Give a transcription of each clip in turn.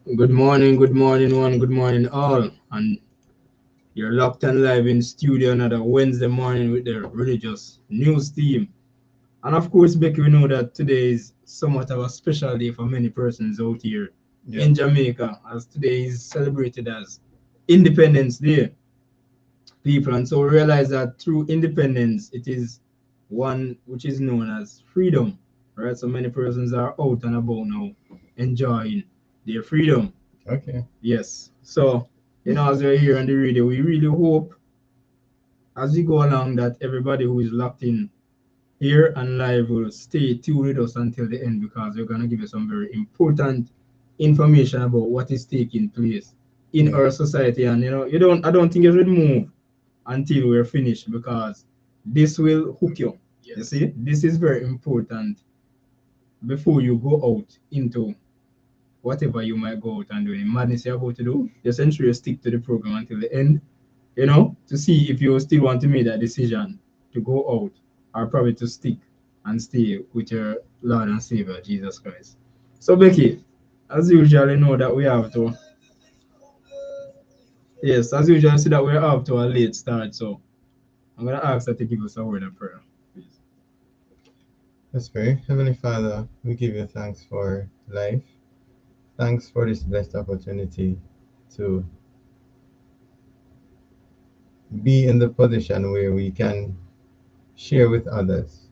Good morning, one, good morning, all. And you're locked and live in studio another Wednesday morning with the religious news team. And of course, Becky, we know that today is somewhat of a special day for many persons out here in Jamaica, as today is celebrated as Independence Day, people. And so we realize that through independence, it is one which is known as freedom, right? So many persons are out and about now enjoying their freedom. Okay. Yes. So, as we're here on the radio, we really hope as we go along that everybody who is locked in here and live will stay tuned with us until the end because we're going to give you some very important information about what is taking place in our society. And, I don't think you should move until we're finished because this will hook you. Yes. You see, this is very important before you go out into whatever you might go out and do, any madness you're about to do, just ensure you stick to the program until the end, to see if you still want to make that decision to go out or probably to stick and stay with your Lord and Savior, Jesus Christ. So, Becky, as usual, you know that we have to, yes, as usual, see that we're up to a late start. So, I'm going to ask her to give us a word of prayer, please. Let's pray. Heavenly Father, we give you thanks for life. Thanks for this blessed opportunity to be in the position where we can share with others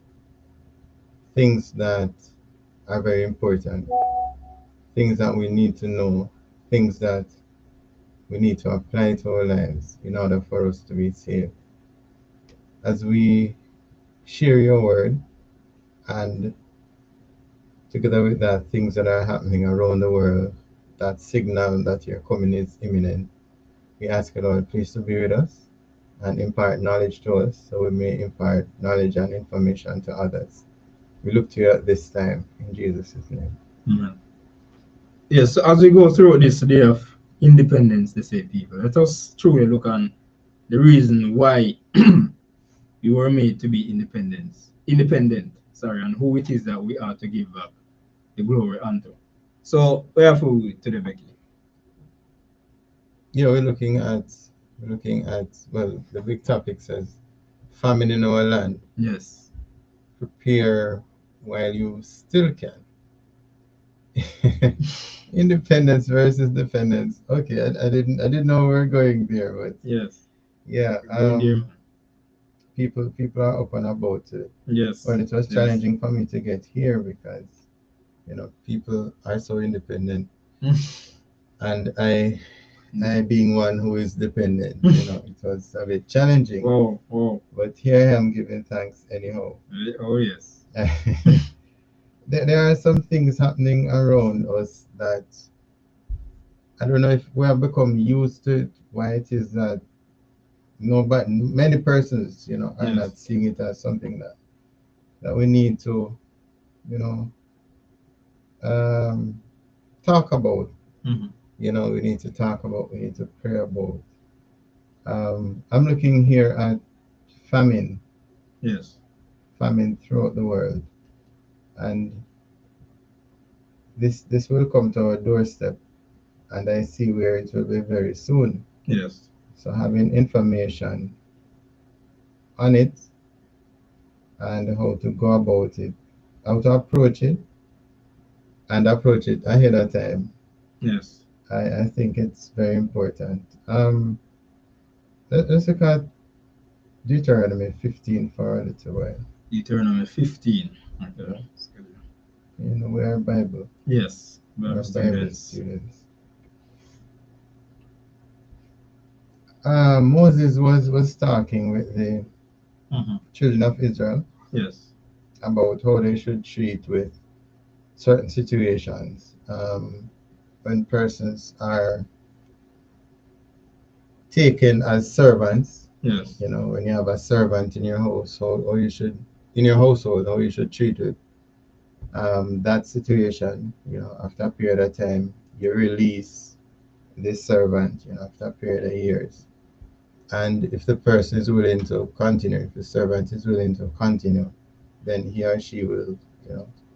things that are very important, things that we need to know, things that we need to apply to our lives in order for us to be saved. As we share your word and together with that, things that are happening around the world, that signal that your coming is imminent, we ask you, Lord, please to be with us and impart knowledge to us so we may impart knowledge and information to others. We look to you at this time in Jesus' name. Amen. Yes, so as we go through this day of independence, they say people, let us truly look on the reason why we were made to be independent, sorry, and who it is that we are to give back the glory unto. So, wherefore today, Becky? Yeah, we're looking at well, the big topic says famine in our land. Yes. Prepare while you still can. Independence versus dependence. Okay, I didn't know we were going there, but Yes. yeah, Going there. people are up and about it. Yes. Well, it was Yes. challenging for me to get here because people are so independent, and I being one who is dependent, it was a bit challenging. Wow, wow. But here I am giving thanks anyhow. Oh, yes. There are some things happening around us that I don't know if we have become used to it. Why it is that no, but many persons, are not Yes. seeing it as something that we need to, you know, um, talk about. Hmm. We need to talk about. We need to pray about. I'm looking here at famine, Yes. famine throughout the world, and this will come to our doorstep, and I see where it will be very soon. Yes. So having information on it and how to go about it, how to approach it, and approach it ahead of time. Yes. I think it's very important. Let's look at Deuteronomy 15 for a little while. Deuteronomy 15. Yeah. Okay. We are Bible. Yes. We Bible are Bible students. students. Moses was talking with the Hmm. children of Israel Yes. about how they should treat with certain situations when persons are taken as servants. Yes. When you have a servant in your household, or you should in your household, how you should treat with that situation. After a period of time, you release this servant. After a period of years, and if the person is willing to continue, if the servant is willing to continue, then he or she will,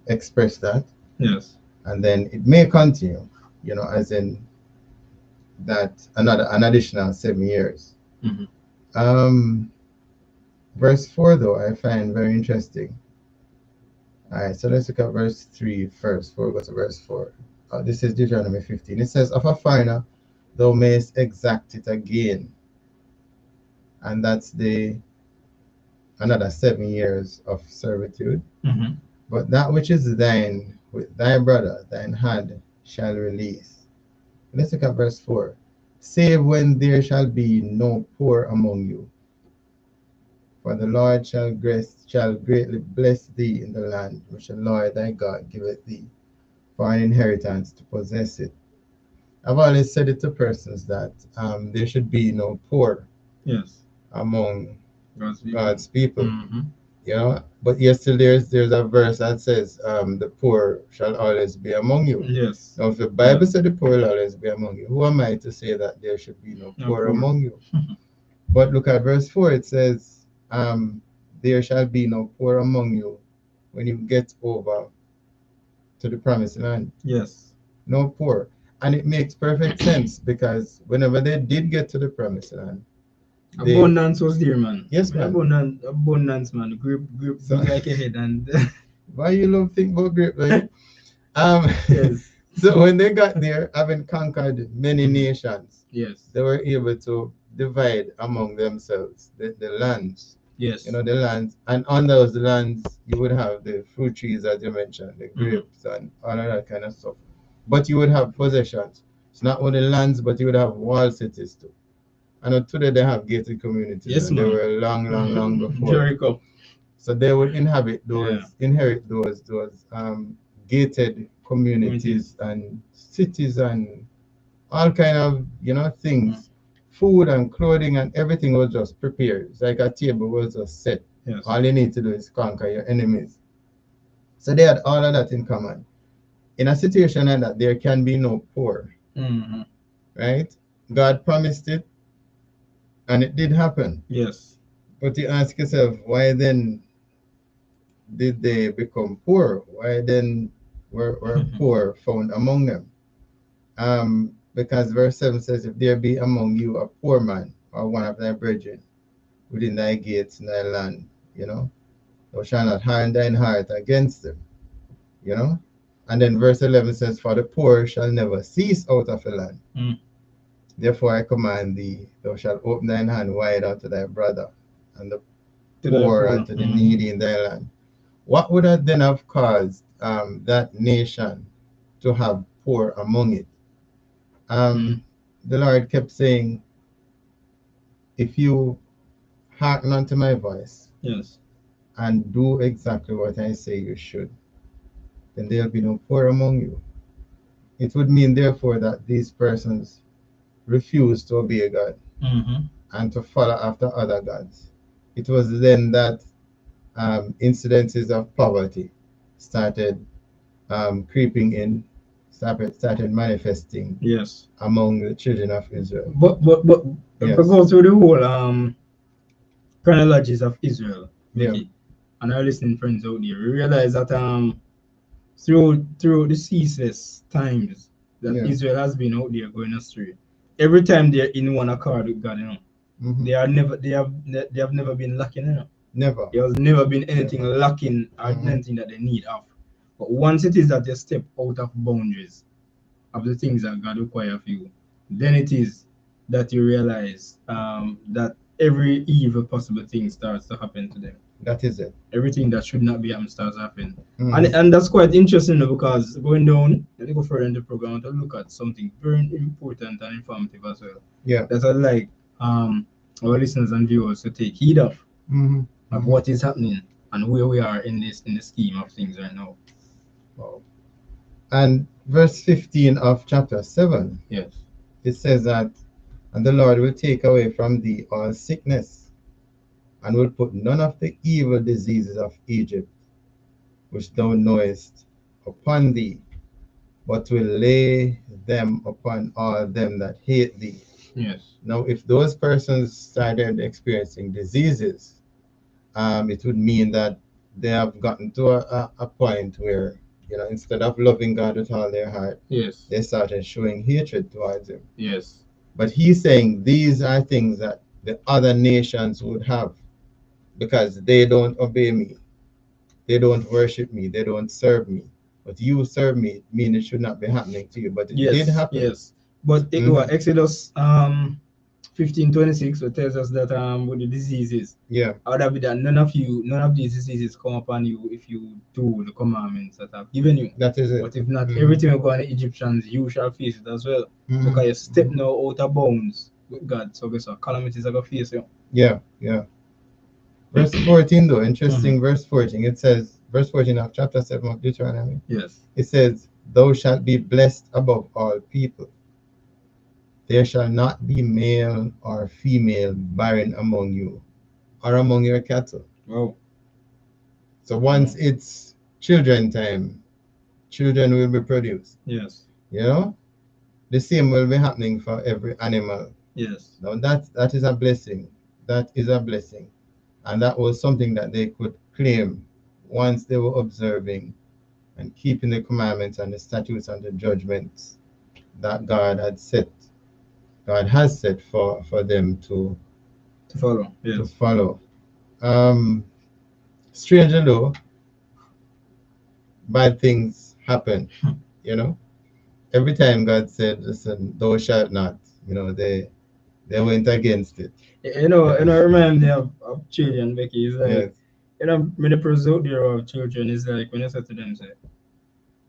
express that, Yes. and then it may continue. as in that an additional 7 years. Mhm. Um, verse 4, though, I find very interesting. All right, so let's look at verse 3 first before we go to verse 4. This is Deuteronomy 15. It says, "Of a foreigner thou mayest exact it again." And that's the another 7 years of servitude. Mhm. "But that which is thine with thy brother, thine hand shall release." Let's look at verse 4. "Save when there shall be no poor among you, for the Lord shall greatly bless thee in the land which the Lord thy God giveth thee for an inheritance to possess it." I've always said it to persons that there should be no poor Yes. among God's people. God's people. Mhm. But yet still there's a verse that says the poor shall always be among you. Yes. Now, if the Bible said the poor will always be among you, who am I to say that there should be no No poor poor. among you? But look at verse 4. It says, "There shall be no poor among you when you get over to the promised land." Yes. No poor. And it makes perfect sense because whenever they did get to the promised land, they, Abundance was there, man. yes, man. Abundance, man. Grip So, big like a head, and why you love think about grape, like? Um, yes. so when they got there, having conquered many Mhm. nations, Yes. they were able to divide among themselves the lands. Yes. The lands, and on those lands, you would have the fruit trees, as you mentioned, the Mhm. grapes, and all of that kind of stuff. But you would have possessions. It's not only lands, but you would have walled cities too. I know today they have gated communities, Yes, and they man. were long, long, long before. Jericho. So they would Yeah. inherit those gated Communities. communities and cities and all kind of Mm. things. Food and clothing and everything was just prepared. It's like a table was just set. Yes. All you need to do is conquer your enemies. So they had all of that in common. In a situation like that, there can be no poor, Hmm. right? God promised it, and it did happen. Yes. But you ask yourself, why then did they become poor? Why then were poor found among them? Because verse 7 says, "If there be among you a poor man or one of thy brethren within thy gates in thy land, thou shalt not harden thine heart against them." You know? And then verse 11 says, "For the poor shall never cease out of the land. Mm. Therefore I command thee, thou shalt open thine hand wide unto thy brother, and the To the poor poor. and to the needy in thy land." What would have then have caused that nation to have poor among it? Mm. The Lord kept saying, "If you hearken unto my voice Yes. and do exactly what I say you should, then there'll be no poor among you." It would mean, therefore, that these persons refused to obey God Hmm. and to follow after other gods. It was then that incidences of poverty started creeping in, started manifesting Yes. among the children of Israel. But if we Yes. go through the whole chronologies of Israel, Yeah. Mickey, and our listening friends out there, we realize that through the ceaseless times that Yeah. Israel has been out there going astray, every time they're in one accord with God, Hmm. they have never been lacking, Never. There has never been anything Never. lacking or Hmm. anything that they need of. But once it is that you step out of boundaries of the things that God requires of you, then it is that you realize that every evil possible thing starts to happen to them. That is it. Everything that should not be happening starts happening. And Hmm. and that's quite interesting because going down, let me go further in the program to look at something very important and informative as well. Yeah. That I'd like our listeners and viewers to take heed Hmm. of Hmm. what is happening and where we are in the scheme of things right now. Wow. And verse 15 of chapter 7, Yes. it says that, "And the Lord will take away from thee all sickness, and will put none of the evil diseases of Egypt, which thou knowest, upon thee, but will lay them upon all them that hate thee." Yes. Now, if those persons started experiencing diseases, it would mean that they have gotten to a point where You know, instead of loving God with all their heart, Yes. they started showing hatred towards him. Yes. But he's saying these are things that the other nations would have because they don't obey me, they don't worship me, they don't serve me. But you serve me, meaning it should not be happening to you. But it did Yes. happen. Yes. But it was Hmm. Exodus 15:26, which tells us that with the diseases, Yeah, out of that none of these diseases come upon you if you do the commandments that I've given you. that is it. But if not, Hmm. everything will go on the Egyptians, you shall face it as well. Hmm. Because you step now out of bounds with God. So guess what? Calamities are gonna face you. Yeah, yeah. Verse 14, though, Mhm. interesting. Verse 14, it says, verse 14 of chapter 7 of Deuteronomy, Yes. it says, thou shalt be blessed above all people. There shall not be male or female barren among you or among your cattle. Wow. So once Wow. it's children time, children will be produced. Yes. You know, the same will be happening for every animal. Yes. Now that is a blessing. That is a blessing, and that was something that they could claim once they were observing and keeping the commandments and the statutes and the judgments that God has set for them To follow. to Yes. follow. Um, Stranger though, bad things happen. You know, every time God said, "Listen, thou shalt not," you know, they went against it. Remind me of children, Becky. It's like, Yes. many persons out there who have children, it's like when you say to them, say,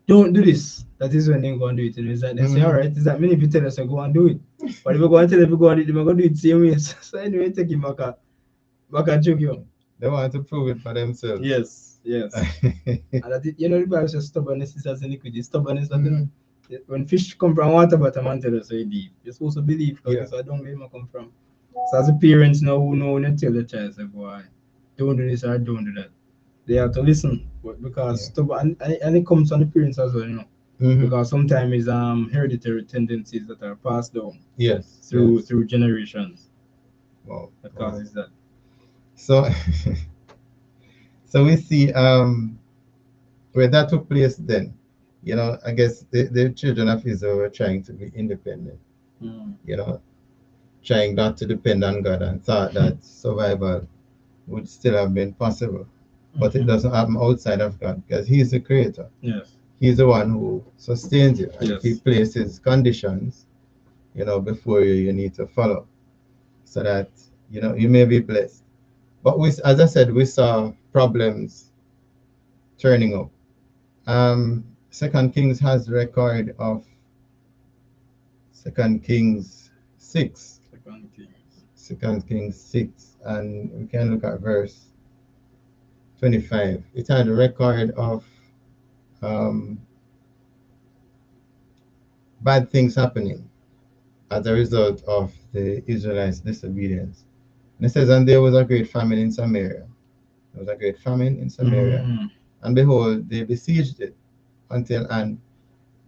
don't do this. That is when they go and do it. And it's like they say, all Hmm. right, it's like many people tell us to go and do it. But if you go and tell them to go and do it, they're going to do it same way. So anyway, take him back and joke you. They want to prove it for themselves. Yes, yes. And that the Bible says stubbornness is as iniquity. Stubbornness that Mhm. when fish come from water bottom and tell us so deep. You're supposed to believe because Yeah. guess I don't where it come from. So as a parents now who know when you tell the child say, boy, don't do this or don't do that. They have to listen. But because Yeah. stubborn and it comes on the parents as well, Hmm. because sometimes it's hereditary tendencies that are passed down Yes. through Yes. through generations Wow. that Wow. causes that. So, so we see where that took place. Then, you know, I guess the children of Israel were trying to be independent. Mm. You know, trying not to depend on God and thought that survival would still have been possible. But it Mhm. doesn't happen outside of God because He's the creator. Yes. He's the one who sustains you. And if He Yes. places conditions, you know, before you, you need to follow so that, you know, you may be blessed. But we, as I said, we saw problems turning up. Second Kings has record of Second Kings 6. Second Kings. Second Kings 6. And we can look at verse 25. It had a record of um, bad things happening as a result of the Israelites' disobedience. And it says, and there was a great famine in Samaria. There was a great famine in Samaria. Mm. And behold, they besieged it until an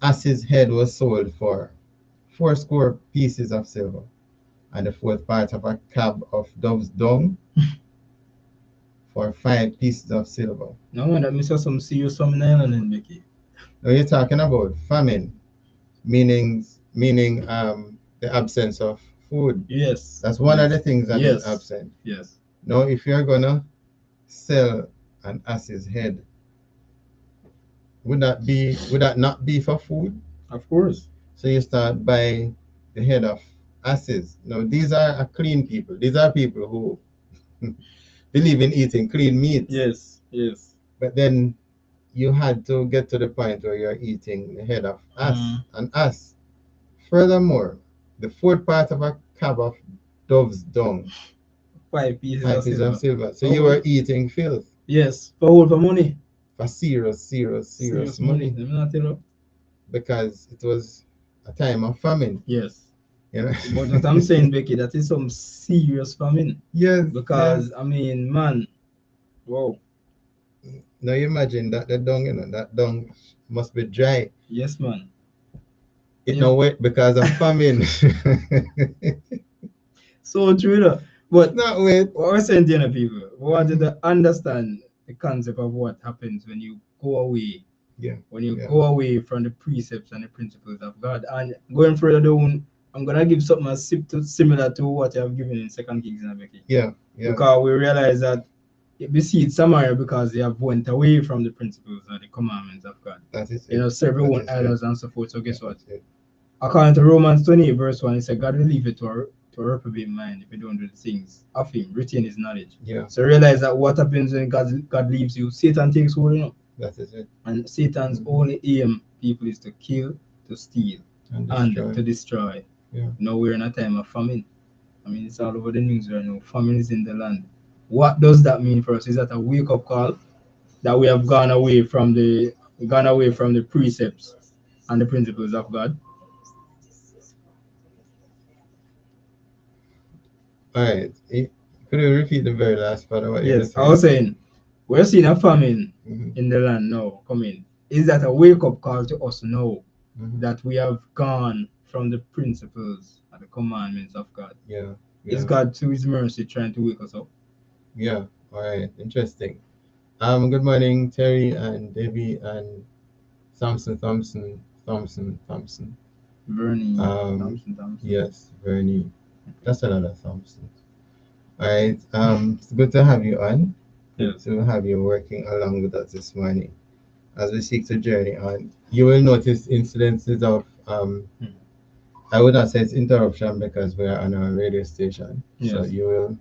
ass's head was sold for fourscore pieces of silver, and the fourth part of a cab of dove's dung for 5 pieces of silver. No man, that means some serious famine island in Becky. Now you're talking about famine, meaning the absence of food. Yes. That's one of the Yes. things that is Yes. absent. Yes. Now, if you're gonna sell an ass's head, would that not be for food? Of course. So you start by the head of asses. Now these are clean people. These are people who believe in eating clean meat. Yes. Yes. But then you had to get to the point where you're eating the head of Mm. an ass. Furthermore, the fourth part of a cab of dove's dung, 5 pieces five of pieces of silver. silver. So you Oh, were eating filth yes. For all for money. for serious Serious money. money Let me not tell you. because it was a time of famine. Yes. You know. But what I'm saying, Becky, that is some serious famine. Yes, yes. Because I mean, man, wow. Now you imagine that the dung, you know, that dung must be dry. Yes, man. And It no wet because of famine. so true, It's But not wet. what we're saying to people, we wanted Mhm. to understand the concept of what happens when you go away Yeah. When you Yeah. go away from the precepts and the principles of God. And going further down, I'm gonna give something similar to what I've given in Second Kings and Becky. Yeah. Yeah. Because we realize that we see it Samaria because they have went away from the principles and the commandments of God. That is You it. know, serve That own is it. idols and so forth. So guess That what? is it. According to Romans 28 verse 1, it said God will leave it to a reprobate mind if you don't do the things of him, retain his knowledge. Yeah. So realize that what happens when God leaves you, Satan takes hold, you know. That is it. And Satan's Mhm. only aim, people, is to kill, to steal, And and destroy. to destroy. Yeah. You know, we're in a time of famine. I mean, it's all over the news right now. Famine is in the land. What does that mean for us? Is that a wake up call that we have gone away from the precepts and the principles of God? All right. Could you repeat the very last part of what you Yes, just I said? was saying we're seeing a famine Mhm. in the land now coming. Is that a wake up call to us now Mhm. that we have gone from the principles and the commandments of God? Yeah. Is Yeah. God, to His mercy, trying to wake us up? Yeah. All right. Interesting. Good morning, Terry and Debbie and Thompson, Thompson, Thompson, Thompson. Bernie, Um, Thompson. yes, Bernie. That's another Thompson. All right. It's good to have you on. Good Yes. to have you working along with us this morning as we seek to journey on. You will notice incidences of Hmm. I would not say it's interruption because we are on a radio station. So Yes. you will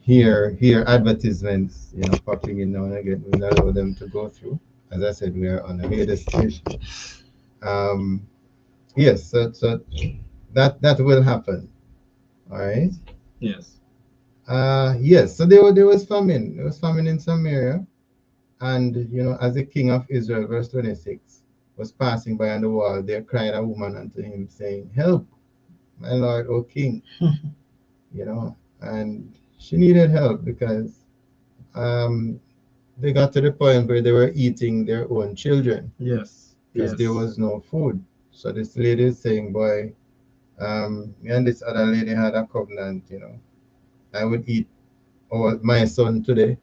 hear advertisements, popping in now and again. We'll allow them to go through. As I said, we are on a radio station. Um, yes, so that will happen. All right. Yes. Yes. So there was famine. There was famine in Samaria, and as the king of Israel, verse 26, was passing by on the wall, there cried a woman unto him, saying, "Help, my lord, O king." And she needed help because um, they got to the point where they were eating their own children Yes. because there Yes. was no food. So this lady is saying, "Boy, me and this other lady had a covenant. I would eat my son today,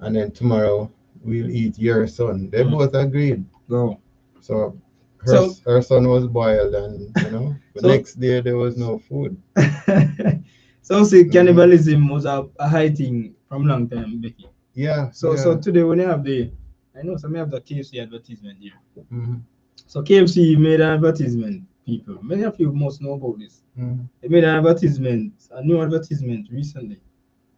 and then tomorrow we'll eat your son." They both agreed. Go. So So, her son was boiled, and the so, next day there was no food. so see, Hmm. cannibalism was a high thing from long time, Becky. Yeah, So yeah. today when you have I know some have the KFC advertisement here. Hmm. So KFC made an advertisement, people. Many of you must know about this. Hmm. They made a new advertisement recently,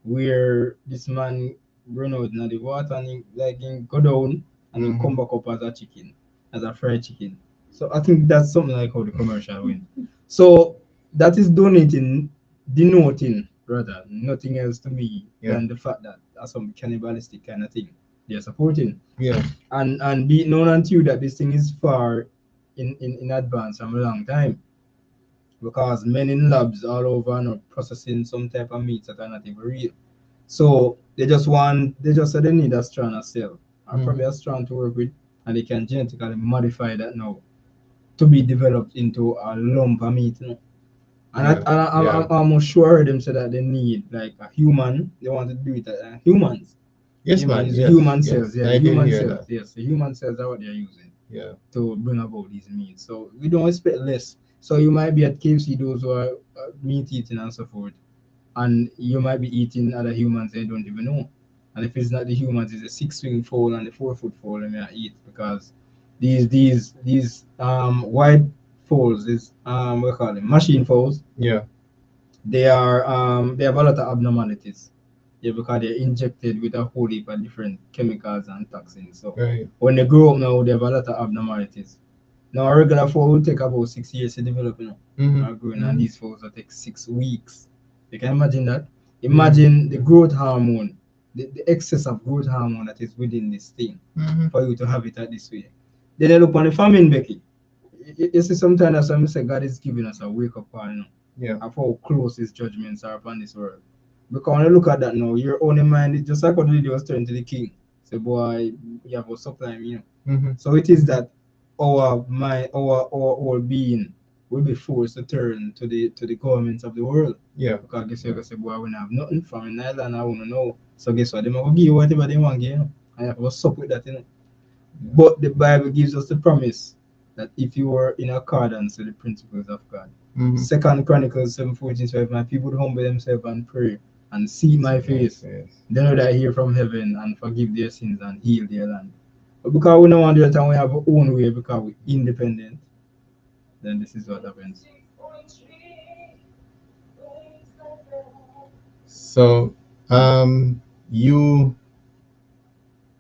where this man run out in the water and he go down and he Hmm. come back up as a chicken, as a fried chicken. So I think that's something like how the commercial went. So that is denoting rather nothing else to me Yeah, than the fact that that's some cannibalistic kind of thing they're supporting. yeah. And be it known unto you that this thing is far in advance from a long time, because men in labs all over are processing some type of meats that are not even real. So they just say they need a strand of cell, or Hmm. probably a strand to work with, and they can genetically modify that now to be developed into a lump of meat. And Yeah, I'm yeah. almost sure them say that they need like a human. They want to do it humans. Yes, You know, man. use Yes, human cells. yes. Yeah, I the did human hear cells. that. Yes, the human cells are what they're using Yeah. to bring about these meats. So we don't expect less. So you might be at KFC, those who are meat eating and so forth, and you might be eating other humans they don't even know. And if it's not the humans, it's a 6 wing fowl and a 4 foot fowl and may eat, because these white fowls is what we call them machine fowls. Yeah. They have a lot of abnormalities. Yeah, because they're injected with a whole heap of different chemicals and toxins. So Right. when they grow up now, they have a lot of abnormalities. Now a regular fowl will take about 6 years to develop, Mm-hmm. growing, and Mm-hmm. these fowls will take 6 weeks. You can imagine that. Mm-hmm. Imagine the growth hormone, the excess of growth hormone that is within this thing Mm-hmm. for you to have it at this way. Then you look on the famine, Becky. You see, sometimes that's why I say God is giving us a wake up call, Yeah. of how close His judgments are upon this world. Because when you look at that now, your own mind is just like what the lady was turning to the king. Say, boy, you have a supply. Mm-hmm. So it is that our mind, our whole being will be forced to turn to the governments of the world. Yeah. Because guess Yeah. what, say, boy, we don't have nothing from in Ireland, I wanna know. So guess what, they might go give you whatever they want, And you have to suck with that. But the Bible gives us the promise that if you are in accordance with the principles of God. Second Chronicles 7:14 says, my people would humble themselves and pray and see my face. Then would I hear from heaven and forgive their sins and heal their land. But because we don't want to do that and we have our own way because we're independent, then this is what happens. So, you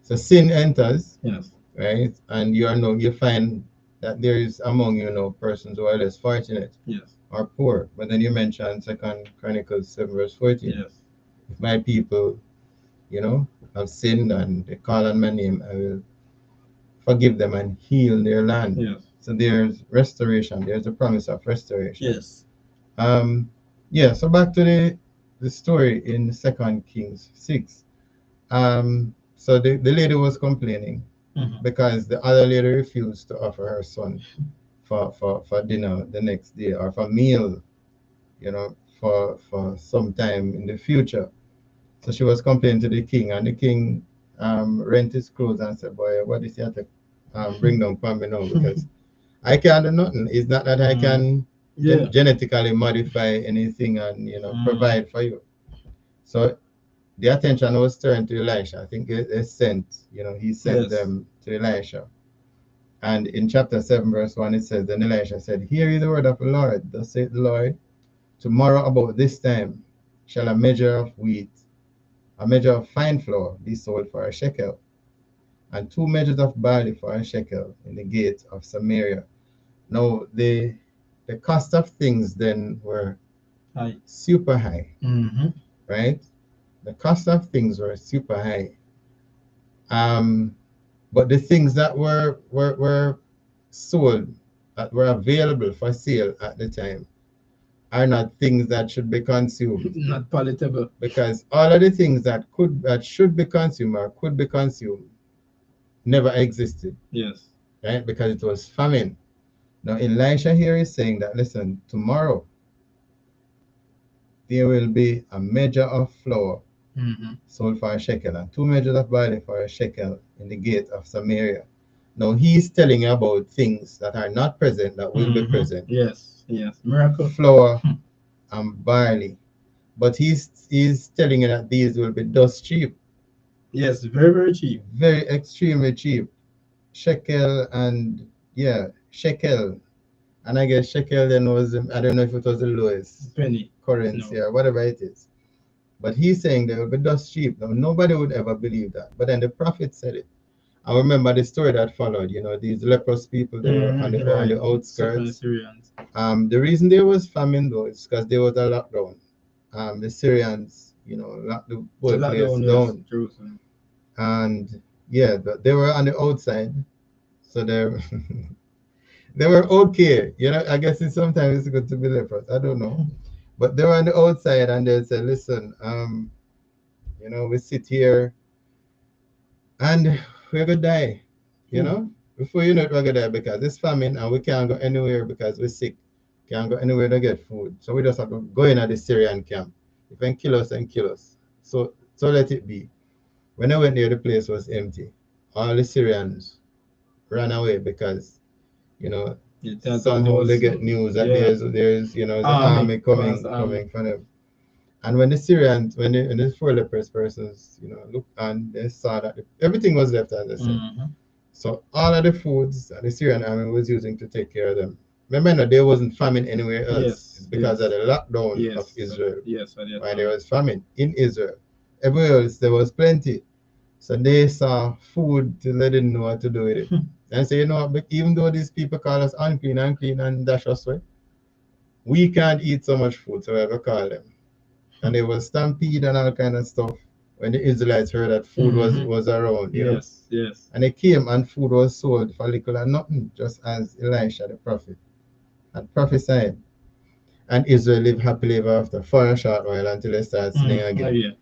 so sin enters, Yes. right? And you find that there is among persons who are less fortunate Yes. or poor. But then you mentioned Second Chronicles 7:14. Yes. If my people, have sinned and they call on my name, I will forgive them and heal their land. Yes. So there's restoration. There's a promise of restoration. Yes. Yeah. So back to the story in Second Kings 6. So the lady was complaining because the other lady refused to offer her son for dinner the next day or for meal, for some time in the future. So she was complaining to the king, and the king rent his clothes and said, "Boy, what is you to bring down for me now? Because I can't do nothing. It's not that I can genetically modify anything and provide for you." So the attention was turned to Elisha. I think they sent, he sent them to Elisha. And in chapter 7, verse 1, it says, then Elisha said, hear ye the word of the Lord. Thus saith the Lord, tomorrow about this time shall a measure of wheat, a measure of fine flour be sold for a shekel, and 2 measures of barley for a shekel in the gate of Samaria. Now, the cost of things then were super high, right? The cost of things were super high. But the things that were sold, that were available for sale at the time, are not things that should be consumed. Not palatable. Because all of the things that should be consumed or could be consumed never existed. Yes. Right? Because it was famine. Now Elisha here is saying that, listen, tomorrow there will be a measure of flour sold for a shekel and 2 measures of barley for a shekel in the gate of Samaria. Now he's telling you about things that are not present that will be present. Yes, yes. Miracle. Flour and barley. But he's telling you that these will be dust cheap. Yes, very, very cheap. Very extremely cheap. Shekel and shekel. And I guess shekel then was, I don't know if it was the lowest penny currency or whatever it is. But he's saying they will be dust cheap. Now, nobody would ever believe that. But then the prophet said it. I remember the story that followed, these leprous people, they were on the outskirts. The reason there was famine, though, is because there was a lockdown. The Syrians, locked the whole place down. Jerusalem. And, they were on the outside. So they were okay. I guess sometimes it's good to be leprous. I don't know. But they were on the outside and they said, listen, we sit here and we're going to die, Before you know it, we're going to die because it's famine and we can't go anywhere because we're sick. Can't go anywhere to get food. So we just have to go in at the Syrian camp. If they kill us, then kill us. So let it be. When I went there, the place was empty. All the Syrians ran away because, somehow they get news that there's the army coming for them. And when the Syrians, when the 4 leprous persons, looked and they saw that everything was left as I said. So all of the foods that the Syrian army was using to take care of them. Remember, there wasn't famine anywhere else. It's because of the lockdown of Israel. Why there was famine in Israel. Everywhere else there was plenty. So they saw food till they didn't know what to do with it. And say, but even though these people call us unclean and dash us away, we can't eat so much food, so we have to call them. And there was stampede and all kind of stuff when the Israelites heard that food was around. Yes. And they came and food was sold for little and nothing, just as Elisha the prophet had prophesied. And Israel lived happily ever after for a short while until they started sinning again.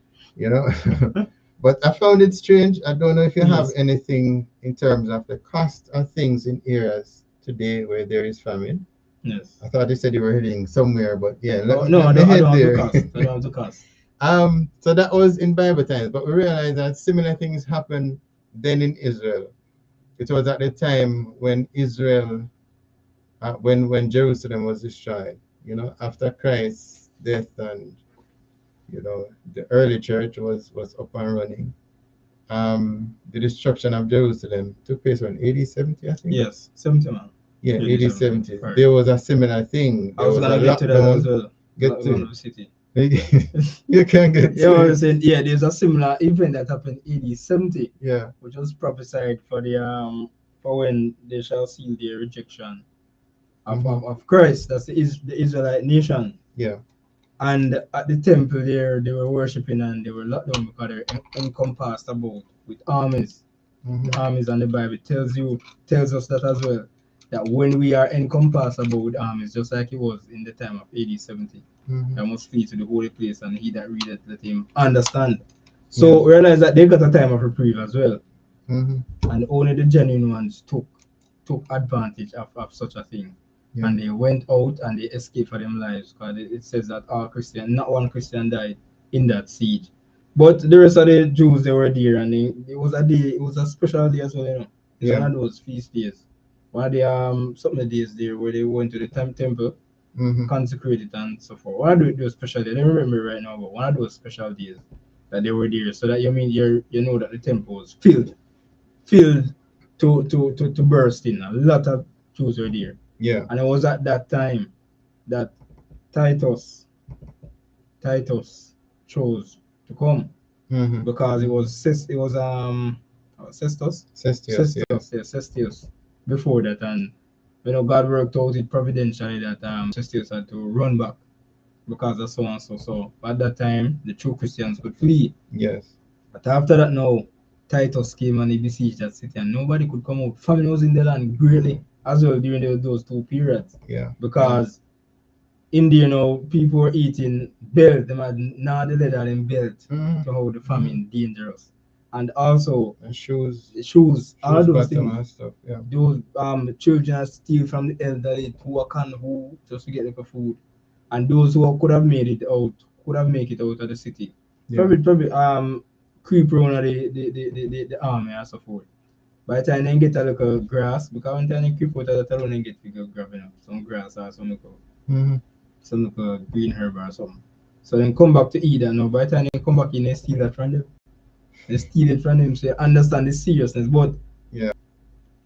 But I found it strange. I don't know if you have anything in terms of the cost of things in areas today where there is famine. Yes. I thought you said you were heading somewhere, but I don't have to cost. So that was in Bible times, but we realized that similar things happen then in Israel. it was at the time when Israel, when Jerusalem was destroyed. You know, after Christ's death, and you know, the early church was up and running. The destruction of Jerusalem took place in AD 70, I think. Yes, 70 man. Yeah, AD 80 70. 70. Right. There was a similar thing. I There was was a gonna get to that as lockdown. well. Get to Lockdown it. of city. You can get Yeah, I to was it. saying, yeah, there's a similar event that happened in AD 70, Yeah. which was prophesied for the for when they shall seal their rejection of Christ. That's the Israelite nation. Yeah. And at the temple there, they were worshiping and they were locked down because they're encompassed about with armies. The armies, and the Bible tells us that as well. That when we are encompassed about with armies, just like it was in the time of AD 70, I must flee to the holy place, and he that readeth let him understand. So realize that they got a time of reprieve as well, and only the genuine ones took advantage of such a thing. Yeah. And they went out and they escaped for their lives, because it says that all Christian, not one Christian died in that siege. But the rest of the Jews, they were there, and it was a day, it was a special day as well, you know. It's Yeah. one of those feast days. One of the some of the days there where they went to the temple, consecrate it and so forth. One of those special days, I don't remember right now, but one of those special days that they were there, so that you know that the temple was filled to bursting. A lot of Jews were there. Yeah. And it was at that time that Titus Titus chose to come, because it was Cestus Cestius, yeah. Cestius before that. And you know, God worked out it providentially that Cestius had to run back because of so and so. So at that time the true Christians could flee. Yes. But after that now, Titus came and he besieged that city, and nobody could come out. Famine was in the land greatly as well during those two periods, Yeah. because in there now people were eating belt. Them had now the leather and belt to how the famine dangerous. And also And shoes, the shoes, all those bottom things. and stuff. Yeah. Those children steal from the elderly who can who just to get like a food. And those who could have made it out could have made it out of the city. Yeah. Probably creep around the army and so forth. By the time they get a little grass, because when they creep out of the town and get to go grabbing up some grass or some little green herb or something. So then come back to eat, and now by the time they come back in, they steal that from them. They steal it from them, so they understand the seriousness. But Yeah.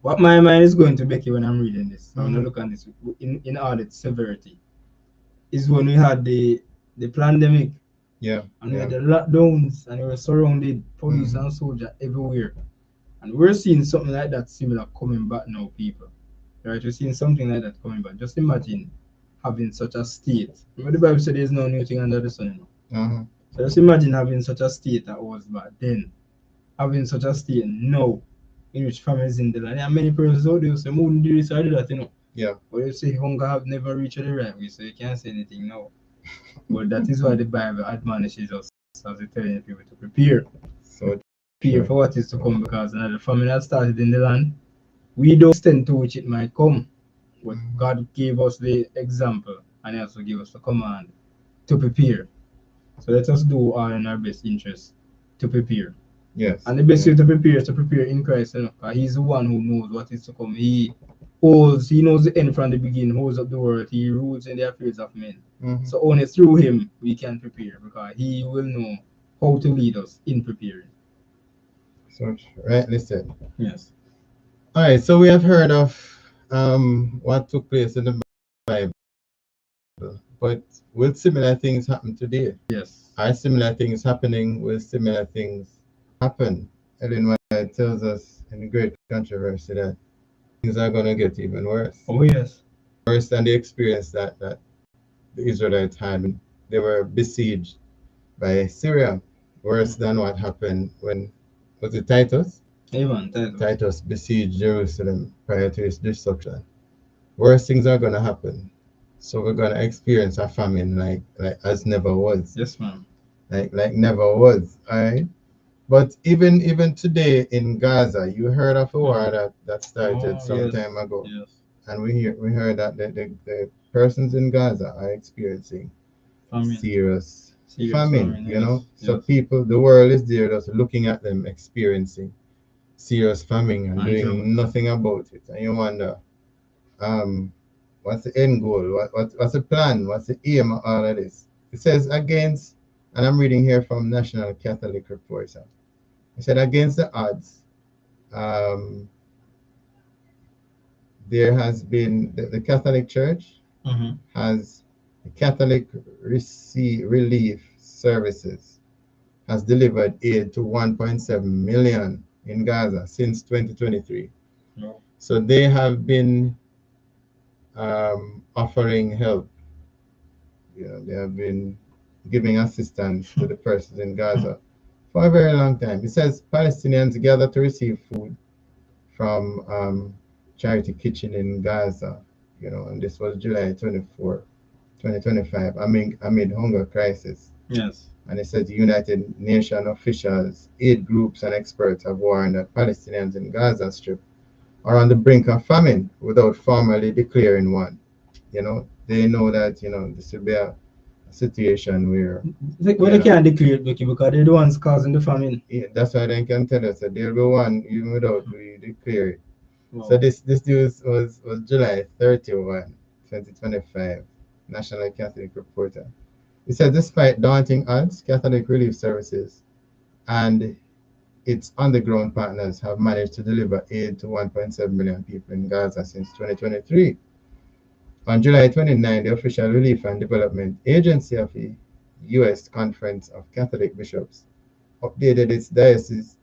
what my mind is going to, Becky, when I'm reading this, I'm gonna look at this in all its severity, is when we had the pandemic, Yeah. and we had the lockdowns, and we were surrounded police and soldier everywhere. And we're seeing something like that similar coming back now, people. Right? We're seeing something like that coming back. Just imagine having such a state. Remember the Bible said there's no new thing under the sun, you know? So just imagine having such a state that was back then. Having such a state now, in which families in the land. There are many persons out there who say, "I wouldn't do this or do that," you know. Yeah. But you say hunger have never reached the right way, so you can't say anything now. But that is why the Bible admonishes us as it telling people to prepare. So Prepare for what is to come, because now the famine has started in the land. We don't extend to which it might come. But God gave us the example, and He also gave us the command to prepare. So let us do all in our best interest to prepare. Yes. And the best way to prepare is to prepare in Christ, you know, because He's the one who knows what is to come. He knows the end from the beginning, holds up the world, He rules in the affairs of men. So only through Him we can prepare, because He will know how to lead us in preparing. So rightly said. Yes. All right. So we have heard of what took place in the Bible, but will similar things happen today? Yes. Are similar things happening? Will similar things happen? Ellen White tells us in the Great Controversy that things are going to get even worse. Oh yes. Worse than the experience that the Israelites had when they were besieged by Syria. Worse than what happened when, was it Titus? Amen. Titus besieged Jerusalem prior to its destruction. Worse things are going to happen. So we're going to experience a famine like as never was. Yes, ma'am. Like never was. All right. But even today in Gaza, you heard of a war that started some time ago. Yes. And we heard that the persons in Gaza are experiencing serious famine, you know. So people, the world is there just looking at them experiencing serious famine and and drought. doing nothing about it. And you wonder, um, what's the end goal? What's the plan? What's the aim of all of this? It says against, and I'm reading here from National Catholic Reporter. It said against the odds, um, there has been the Catholic Church Mm-hmm. has the Catholic Relief Services has delivered aid to 1.7 million in Gaza since 2023. No. So they have been offering help. You know, they have been giving assistance to the persons in Gaza for a very long time. It says Palestinians gather to receive food from Charity Kitchen in Gaza. You know, and this was July 24, 2025, amid hunger crisis. Yes. And it says the United Nations officials, aid groups, and experts have warned that Palestinians in Gaza Strip are on the brink of famine without formally declaring one. You know, they know that, you know, this will be a situation where, Well, you they know, can't declare it, Becky, because they're the ones causing the famine. that's why they can tell us that there'll be one even without we declare it. So Wow. this news was July 31, 2025, National Catholic Reporter. It said despite daunting odds, Catholic Relief Services and its underground partners have managed to deliver aid to 1.7 million people in Gaza since 2023. On July 29, the official Relief and Development Agency of the U.S. Conference of Catholic Bishops updated its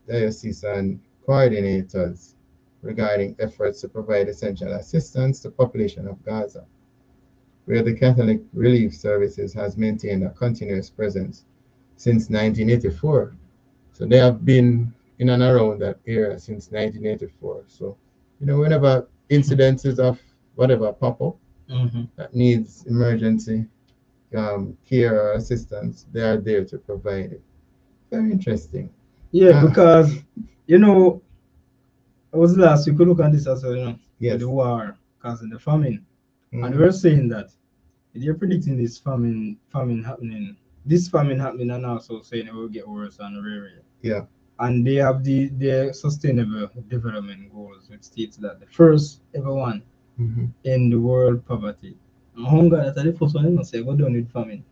diocesan coordinators regarding efforts to provide essential assistance to the population of Gaza, where the Catholic Relief Services has maintained a continuous presence since 1984. So they have been in and around that area since 1984. So, you know, whenever incidences of whatever pop up Mm-hmm. that needs emergency care or assistance, they are there to provide it. Very interesting. Yeah, Ah, because, you know, I was last week, we look at this as well, with the yes. war causing the famine. And we Hmm. were saying that they're predicting famine happening, this famine happening, and also saying it will get worse and rarer. Yeah. And they have the sustainable development goals, which states that the first ever one Hmm. in the world poverty. And hunger, that's the first one, say, go down with famine.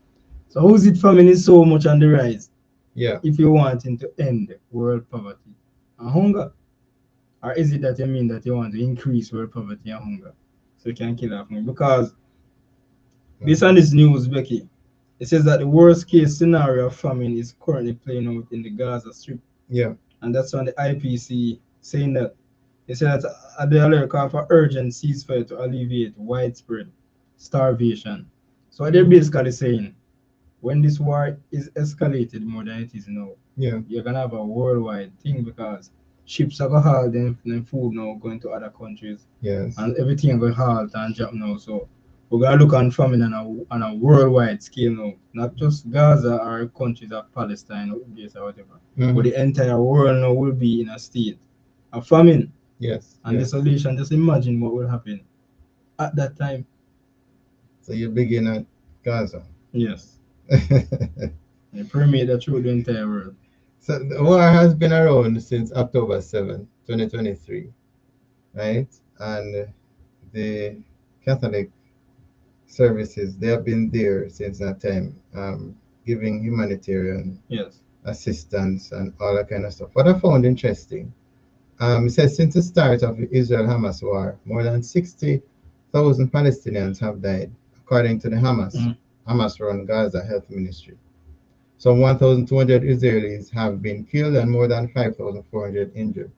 So how is it famine is so much on the rise Yeah. if you're wanting to end world poverty and hunger? Or is it that you mean that you want to increase world poverty and hunger so you can kill off more? Because based on Hmm. this news, Becky, it says that the worst case scenario of famine is currently playing out in the Gaza Strip. Yeah. And that's on the IPC saying that they said that they alert call for urgent ceasefire to alleviate widespread starvation. So what they're Hmm. basically saying, when this war is escalated more than it is now, Yeah. you're gonna have a worldwide thing because ships are gonna haul them food now going to other countries Yes. and everything are going to halt and drop now. So we're gonna look on famine on a worldwide scale now, not just Gaza or countries of Palestine or Gaza or whatever, but Hmm. the entire world now will be in a state of famine Yes. and Yes. desolation. Just imagine what will happen at that time. So you begin at Gaza. Yes, it permeate that through the entire world. So the war has been around since October 7, 2023, right? And the Catholic services, they have been there since that time, giving humanitarian Yes. assistance and all that kind of stuff. What I found interesting, it says since the start of the Israel-Hamas war, more than 60,000 Palestinians have died, according to the Mhm. Hamas-run Gaza Health Ministry. Some 1,200 Israelis have been killed and more than 5,400 injured.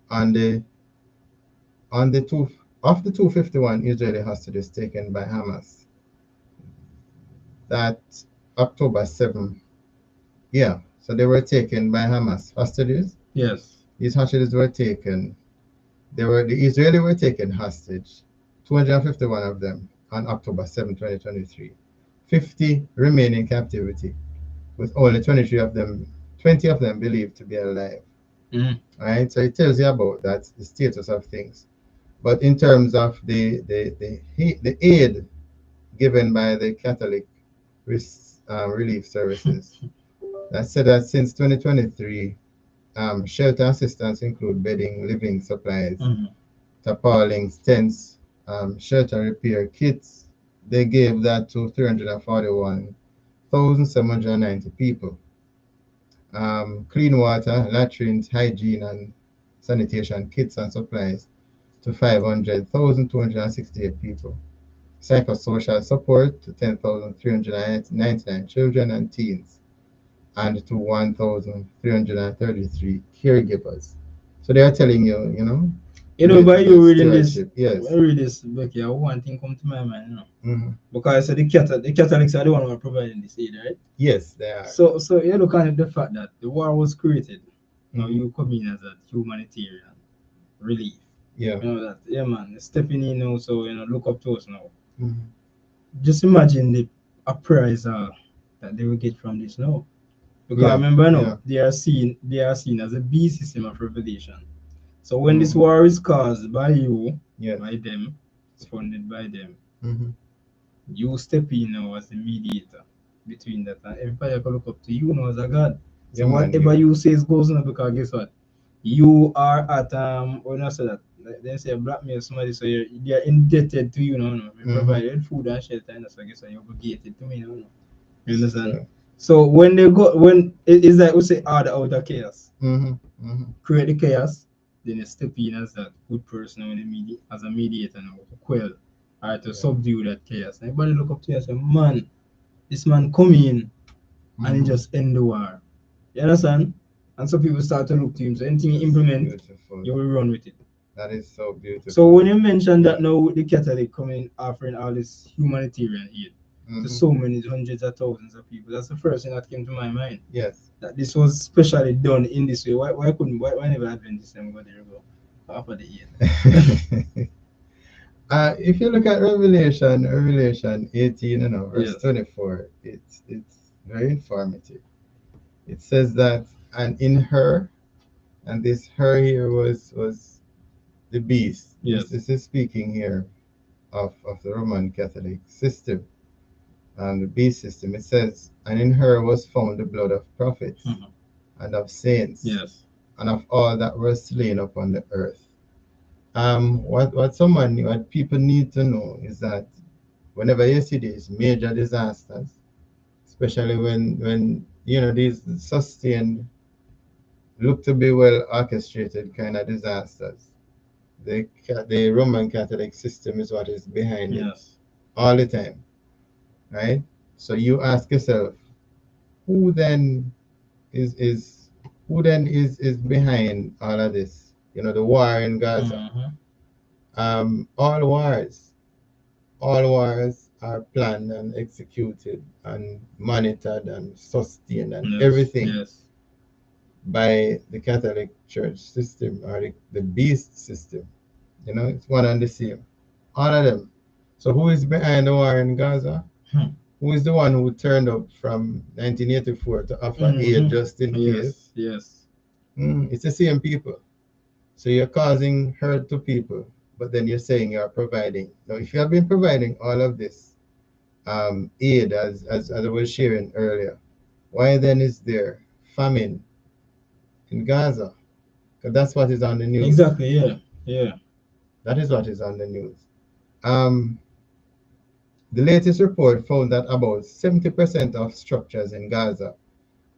On the on the two of the 251 Israeli hostages taken by Hamas, that October 7th, yeah, so they were taken by Hamas hostages. Yes. These hostages were taken. The Israeli were taken hostage, 251 of them on October 7, 2023. 50 remain in captivity, with only 20 of them believed to be alive. Mhm. All right, so it tells you about that the status of things. But in terms of the aid given by the Catholic Relief Services, that said that since 2023, Shelter assistance include bedding, living supplies, Mm-hmm. tarpaulins, tents, shelter repair kits. They gave that to 341,790 people. Clean water, latrines, hygiene, and sanitation kits and supplies to 500,268 people. Psychosocial support to 10,399 children and teens, and to 1,333 caregivers. So they are telling you, By related you that reading this, stewardship. Yes. I read this, Becky, one thing come to my mind. Hmm. Because I said the Catholics are the one who are providing this aid, right? Yes, they are. So you look at the fact that the war was created. Now Hmm. you come in as a humanitarian relief. Yeah. That, yeah, man, stepping in now, so look up to us now. Hmm. Just imagine the appraisal that they will get from this now. Because Yeah. remember now, Yeah. they are seen as a B system of revelation. So when this Hmm. war is caused by you, Yes. by them, it's funded by them, Hmm. you step in now as the mediator between that, and everybody can look up to you now as a god. Yeah, So man. whatever You. you say goes now, because guess what? You are at when I say that, they say blackmail somebody, so they are indebted to you now. You Hmm. provided food and shelter, and so I guess you're obligated to me now. You understand? So. So when they go, when it's like we say order out of chaos, Hmm. Hmm. create the chaos, then you step in as that good person in the media, as a mediator now to quell or to Yeah. subdue that chaos. Everybody look up to you and say, man, this man come in and he Hmm. just end the war. You understand? And so people start to look to him. So anything he That's implement, beautiful. you will run with it. That is so So beautiful. when you mention that now with the Catholic coming offering all this humanitarian aid to Hmm. so many hundreds of thousands of people, that's the first thing that came to my mind. Yes. That this was specially done in this way. Why never Adventist them go there go offer the aid? If you look at Revelation 18, verse Yes. 24, it's very informative. It says that, and in her, and this her here was the beast. This Yes. this is speaking here of the Roman Catholic system and the beast system. It says, and in her was found the blood of prophets Mhm. and of saints Yes. and of all that were slain upon the earth. What people need to know is that whenever you see these major disasters, especially when these sustained, look to be well orchestrated kind of disasters, the Roman Catholic system is what is behind it Yes. all the time, right? So you ask yourself, who then is who then is behind all of this? The war in Gaza. Mm-hmm. All wars are planned and executed and monitored and sustained and Yes. everything Yes. by the Catholic Church system or the beast system. It's one and the same. All of them. So who is behind the war in Gaza? Hmm. Who is the one who turned up from 1984 to offer aid Mm-hmm. just in Yes. case? Yes. It's the same people. So you're causing hurt to people, but then you're saying you're providing. Now, if you have been providing all of this aid, as I was sharing earlier, why then is there famine in Gaza? Because that's what is on the news. Exactly. Yeah. Yeah. That is what is on the news. Um, the latest report found that about 70% of structures in Gaza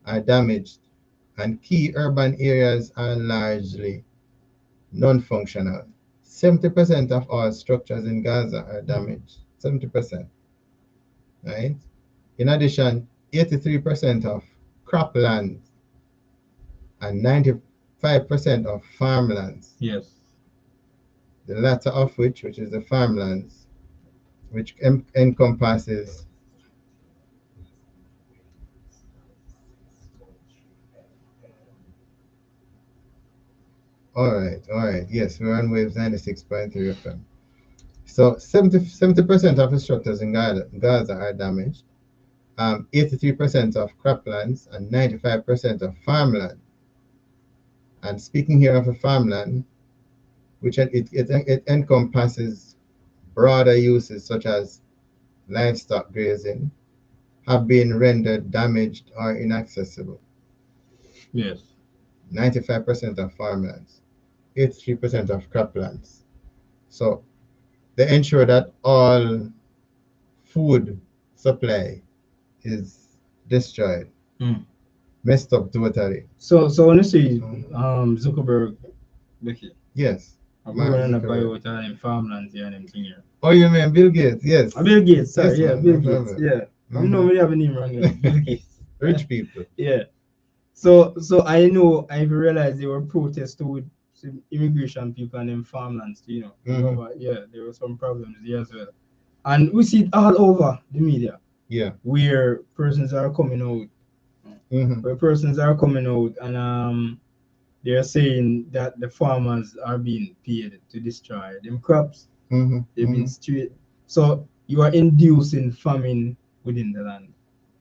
are damaged, and key urban areas are largely non-functional. 70% of all structures in Gaza are Mhm. damaged. 70%, right? In addition, 83% of cropland and 95% of farmlands, Yes. the latter of which is the farmlands, which encompasses. All right, yes, we're on waves 96.3 FM. So 70% of the structures in Gaza are damaged, 83% of croplands, and 95% of farmland. And speaking here of a farmland, which it encompasses broader uses such as livestock grazing, have been rendered damaged or inaccessible. Yes. 95% of farmlands, 83% of croplands. So they ensure that all food supply is destroyed, Mm. messed up totally. So when you see Mhm. Zuckerberg, Becky, Yes, I'm Mark going to buy Zuckerberg. out in farmlands here and them thing here. Oh, you mean Bill Gates? Yes. Bill Gates, sorry, Yes, yeah, man, Bill no Gates, problem. yeah. I'm Hmm. normally have a name wrong, Bill Gates. Rich people. Yeah. So I know I've realized there were protests too with some immigration people and them farmlands, Hmm. Yeah, there were some problems there as well. And we see it all over the media Yeah. where persons are coming out, Hmm. and they're saying that the farmers are being paid to destroy them crops. Hmm. They've been Hmm. straight. So you are inducing famine within the land.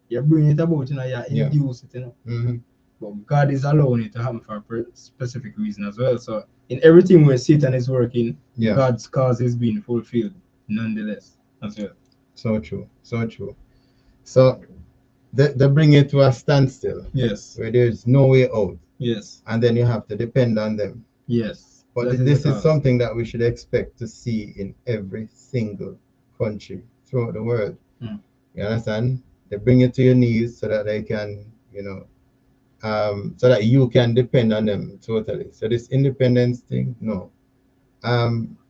You're bringing it about, you're Yeah. inducing. Hmm. But God is allowing it to happen for a specific reason as well. So in everything where Satan is working, Yeah. God's cause is being fulfilled nonetheless as well. So true. So true. So they bring it to a standstill Yes. where there's no way out, Yes. and then you have to depend on them. Yes. But That is the this is cause. something that we should expect to see in every single country throughout the world. Mm. You understand? They bring it to your knees so that they can, so that you can depend on them totally. So this independence thing, no.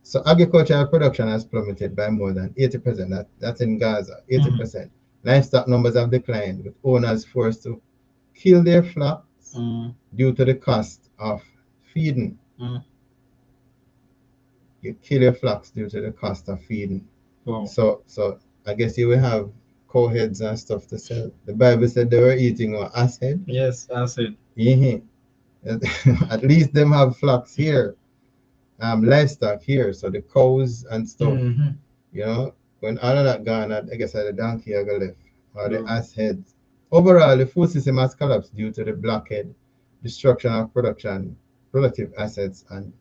So agricultural production has plummeted by more than 80%. That's in Gaza, Mhm. 80%. Livestock numbers have declined, with owners forced to kill their flocks Mm. due to the cost of feeding. Mm. You kill your flocks due to the cost of feeding. Wow. So I guess you will have cow heads and stuff to sell. The Bible said they were eating what, ass head. Yes, I said. Mhm. At least them have flocks here, livestock here. So the cows and stuff, Mm-hmm. you know, when all of that gone, I guess the donkey are gonna left or the Wow. ass heads. Overall, the food system has collapsed due to the blockade, destruction of production, productive assets, and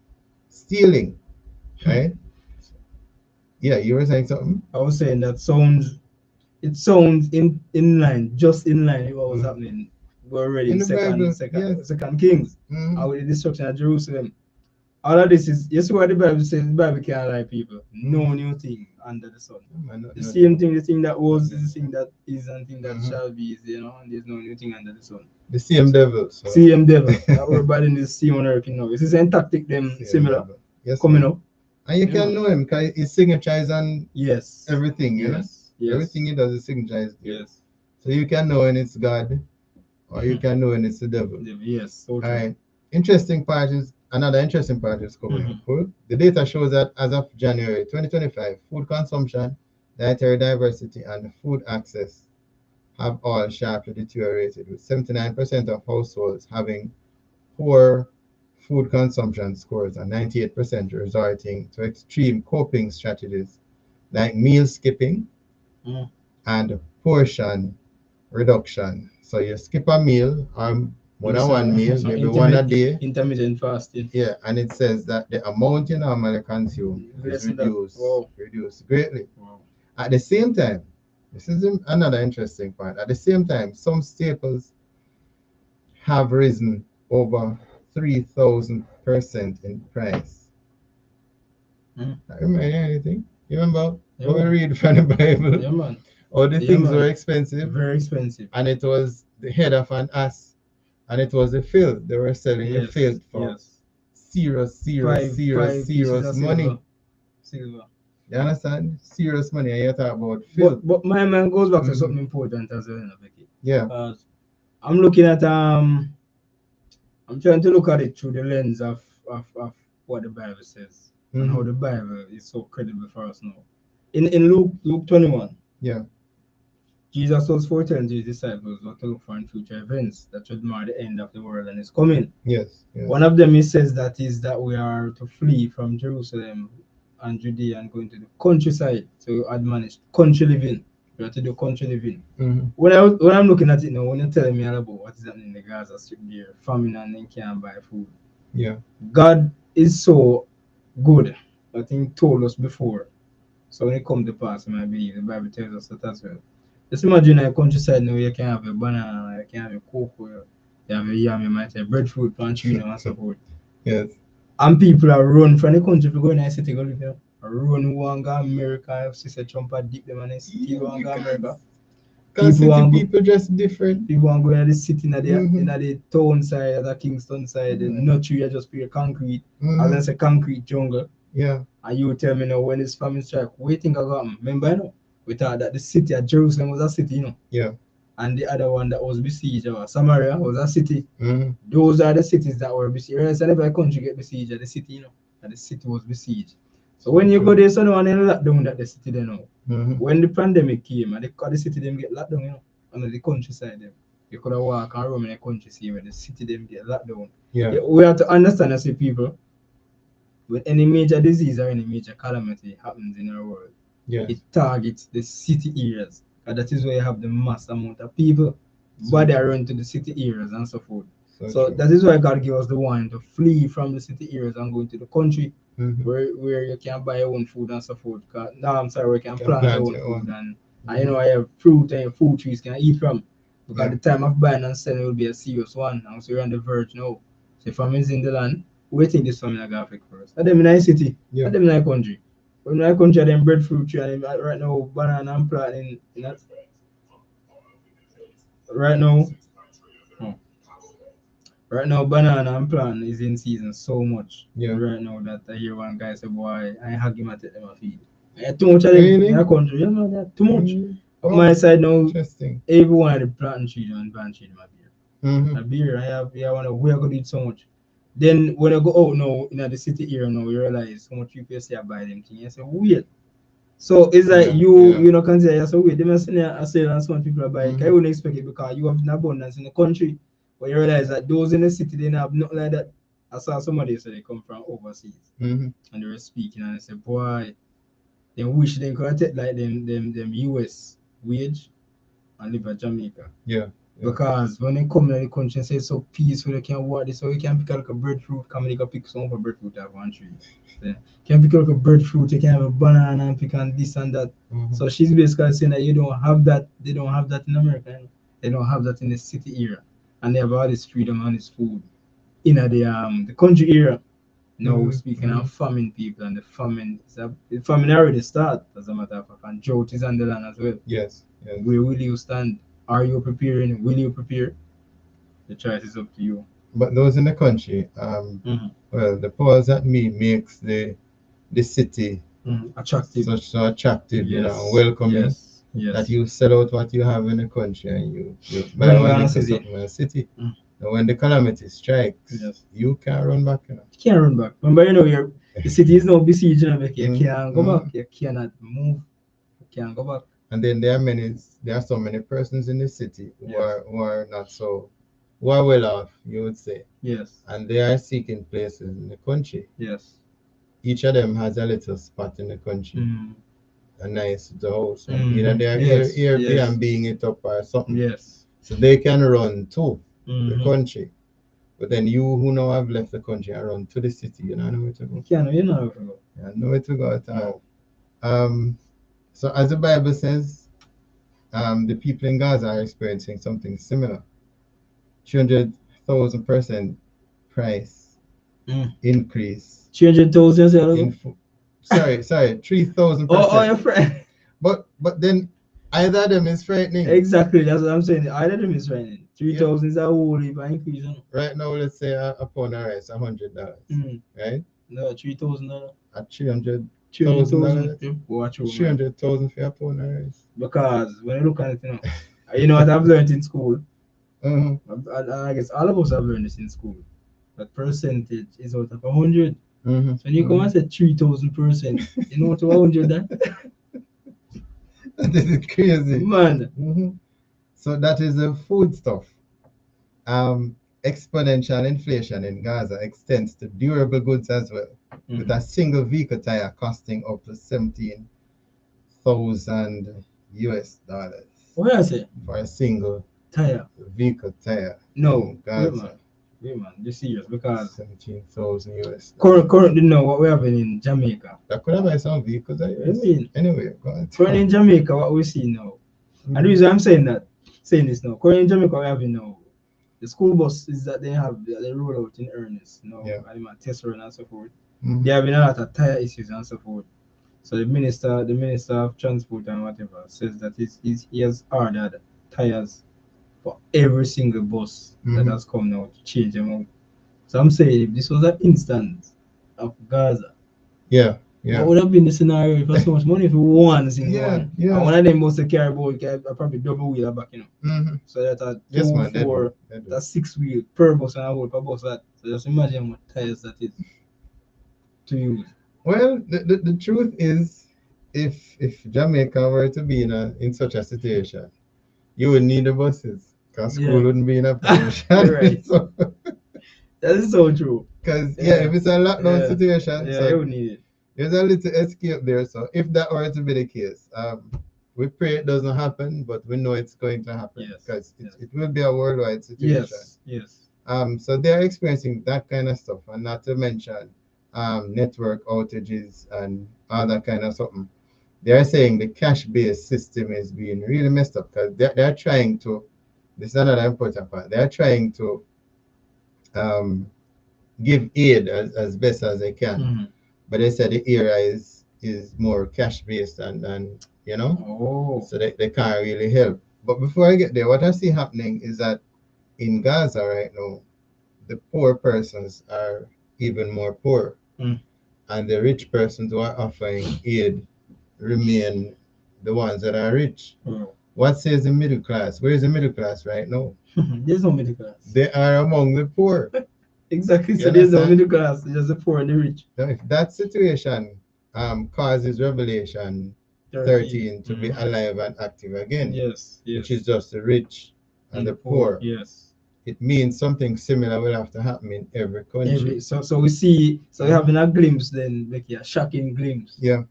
stealing. Right? Yeah, you were saying something. I was saying that it sounds in line, just in line with what was Mhm. happening. We're already In in the Bible, yes. second Kings, Hmm. and with the destruction of Jerusalem. All of this is, you see what the Bible says. The Bible can't lie, people. No new thing under the sun. The same thing, the thing that was is the thing that is, and the thing that Hmm. shall be is, and there's no new thing under the sun. The same devil, so Same devil. Everybody in the same on earth now. It's the same tactic, them same similar, devil. Yes, coming man. up. And you Yeah, can man. know him because his signature is on Yes. everything, Yes. Yes. Everything he does, his signature is there. Yes. So you can know when it's God or you can know when it's the devil. Yes. So All true. right. Another interesting part is coming up. Mhm. Cool. The data shows that as of January 2025, food consumption, dietary diversity, and food access have all sharply deteriorated, with 79% of households having poor food consumption scores and 98% resorting to extreme coping strategies like meal skipping Mm. and portion reduction. So you skip a meal or more than one meal, Some maybe one a day. intermittent fasting. Yeah, and it says that the amount you normally consume is Less than that. Wow. reduced greatly. Wow. At the same time, this is another interesting point. At the same time, some staples have risen over 3,000% in price. Mm. I remember anything? You remember Yeah, when we man. read from the Bible? Yeah, man. All the Yeah, things were man. expensive, Very expensive. and it was the head of an ass, and it was the filth. They were selling the Yes. filth for Yes. serious, Five pieces of silver. money. Silver. You understand? Serious money, and you talk about filth. But my man goes back to Hmm. something important as well, Becky. Yeah. Because I'm looking at I'm trying to look at it through the lens of what the Bible says and how Hmm. the Bible is so credible for us now. In Luke 21, Yeah. Jesus was foretelling to his disciples what to look for in future events that should mark the end of the world and its coming. Yes. Yes. One of them he says that we are to flee from Jerusalem and Judea and go into the countryside to admonish country living. We are to do country living. Hmm. When I'm looking at it now, when you're telling me all about what is happening in the Gaza Strip there, famine and they can't buy food. Yeah. God is so good. I think told us before. So when it comes to pass, I believe the Bible tells us that as well. Just imagine a countryside now you can have a banana, you can have a cocoa, You have a yam, you might say breadfruit, plantain, and so forth. Yes. And people are run from the country to go in the city, go live there. Run who want go America, if sister Trump are deep them and the city who want go America. Because People want go, people just different. people want go in the city in the Mhm. in the town side, at the Kingston side, and not true, you just pure concrete. Mhm. As I say concrete jungle. Yeah. And you tell me now when this famine strike, what do you think I got? Remember, you know, we thought that the city of Jerusalem was a city, you know. Yeah. And the other one that was besieged, Samaria, was a city. Mhm. Those are the cities that were besieged. Whereas every country get besieged, the city, you know, and the city was besieged. So when you go there, so no one in lockdown that the city they know. Mhm. When the pandemic came and the city them get locked down, you know, on the countryside them. You could have walk and roam in the country, see where the city them get locked down. Yeah. We have to understand as a people, when any major disease or any major calamity happens in our world, Yes. it targets the city areas. And that is where you have the mass amount of people, So but they true. are run to the city areas and so forth. So So true. that is why God gave us the warning to flee from the city areas and go into the country Mhm. where you can buy your own food and so forth. No, I'm sorry, where you can Can plant your plant own your food own. and you know, I have fruit and your food trees can eat from. Because Yeah. the time of buying and selling will be a serious one. And so you're on the verge now. So famine's in the land, we think this famine is going to affect first. And them in the city, Yeah. and them in the country. When in the country, them breadfruit tree and right now, banana and plant in that. Right now, oh, right now, banana and plant is in season so much. Yeah. Right now, that I hear one guy say, boy, I hug him and take them a feed. Too much of them Really? in the country, you know, that too much. Mhm. Up Oh, my side now, interesting. everyone at the planting tree and plant tree my beer. Mhm. A beer, I have, yeah, we are going to eat so much. Then when I go out now in the city area now, you realize how much people say I buy them things. I say, weird. So it's like Yeah. you Yeah. you know consider yourself weird. They must say I say and so much people are buying. I Mhm. wouldn't expect it because you have an abundance in the country. But you realize that those in the city they don't have nothing like that. I saw somebody say they come from overseas Mhm. and they were speaking and they said, boy, they wish they could take like them US wage and live at Jamaica. Yeah. Yeah. Because when they come in the country and say it's so peaceful, they can walk this, so you can pick like a breadfruit, come and you can pick some of a breadfruit out of one tree. Yeah. You can pick like a breadfruit, you can have a banana and pick on this and that. Mhm. So she's basically saying that you don't have that, they don't have that in America, you know? They don't have that in the city area. And they have all this freedom and this food in the country area. Now we're speaking of famine people and the famine already start as a matter of fact, and drought is on the land as well. Yes. Yes. Where will you stand? Are you preparing? Will you prepare? The choice is up to you. But those in the country, Mhm. well, the powers that me makes the city Attractive. so attractive, you know, Yes. welcoming, Yes. Yes. that you sell out what you have in the country and you buy Run one down a little city. something in the city. Mm. And when the calamity strikes, Yes. you can't run back, you know. You can't run back. Remember, you know, the city is now besieged. You Mhm. can't go back. You cannot move. You can't go back. And then there are so many persons in the city Yes. who are not so, who are well off, you would say, Yes. and they are seeking places in the country. Yes. Each of them has a little spot in the country, Mm. a nice little house, and either Mhm. they're Yes. Yes. Airbnb it up or something, Yes. so they can run to the Mhm. country. But then you who now have left the country and run to the city, you don't know where to You go. can't. You know. If you go. You don't know where to go at all. No. So as the Bible says, the people in Gaza are experiencing something similar. 300,000% price Mm. increase 300,000. in sorry 3,000%. Oh, your friend. But then either of them is frightening. Exactly, that's what I'm saying. Either of them is running. Yeah. 3,000 is a whole heap of increase. Right now, let's say a pound of rice, $100, Mm. right? No, $3,000. At $300,000, 300,000. Yeah. Watch over, man. 300,000 for a pound of rice. Because when you look at it, you know what I've learned in school? Mm-hmm. I guess all of us have learned this in school. That percentage is out of 100. Mm-hmm. So when you come and say 3,000%, you know what 100 that? This is crazy. Man. Mm-hmm. So that is the food stuff. Exponential inflation in Gaza extends to durable goods as well, with a single vehicle tire costing up to 17,000 US dollars. What I say? For a single Tire. vehicle tire. No, in Gaza. wait man, be serious because 17,000 US. Currently now what we having in Jamaica. That could have been some vehicles. I mean, anyway, go on. currently in Jamaica what we see now. And the reason I'm saying this now, currently in Jamaica we having now the school buses that they roll out in earnest, Yeah. and my test run and so forth. Mhm. There have been a lot of tire issues and so forth. So the minister of transport and whatever says that he has ordered tires for every single bus that Mhm. has come now to change them out. So I'm saying if this was an instance of Gaza, Yeah. what Yeah. would have been the scenario for so much money for one single Yeah. one? And Yeah. one of them must have carry about probably double wheel back, Mhm. So that's a Yes, two, man. They do. four, They do. that's 6 wheel per bus and a whole per bus that. So just imagine what tires that is to use. Well, the truth is, if Jamaica were to be in such a situation, you would need the buses because school Yeah. wouldn't be in a You're position. right. So, That is so true. because yeah, Yeah. if it's a lockdown Yeah. situation, Yeah, you so would need it. there's a little escape there. So if that were to be the case, we pray it doesn't happen, but we know it's going to happen Yes. because Yes. it will be a worldwide situation. Yes. Yes. So they're experiencing that kind of stuff, and not to mention network outages and all that kind of something. They're saying the cash-based system is being really messed up because they're trying to. This is another important part. They're trying to um, give aid as best as they can, Hmm. but they said the era is more cash-based and Oh. so they can't really help. But before I get there, what I see happening is that in Gaza right now, the poor persons are even more poor, Mm. and the rich persons who are offering aid remain the ones that are rich. Oh. What says the middle class? Where is the middle class right now? There's no middle class. They are among the poor. Exactly. You So there's no understand? middle class. There's the poor and the rich. Now, if that situation causes Revelation 13. 13 to be Mhm. alive and active again, Yes. which Yes. is just the rich and And the the poor. poor, Yes. it means something similar will have to happen in every country. So we see. So we're Mhm. having a glimpse then, like a shocking glimpse Yeah,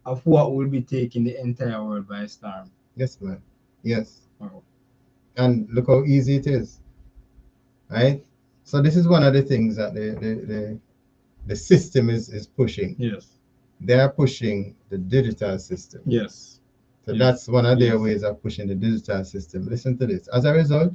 of what will be taking the entire world by storm. yes, man. Yes. Wow. And look how easy it is, right? So this is one of the things that the system is pushing. Yes. They are pushing the digital system. Yes. So Yes. that's one of their Yes. ways of pushing the digital system. Listen to this. As a result,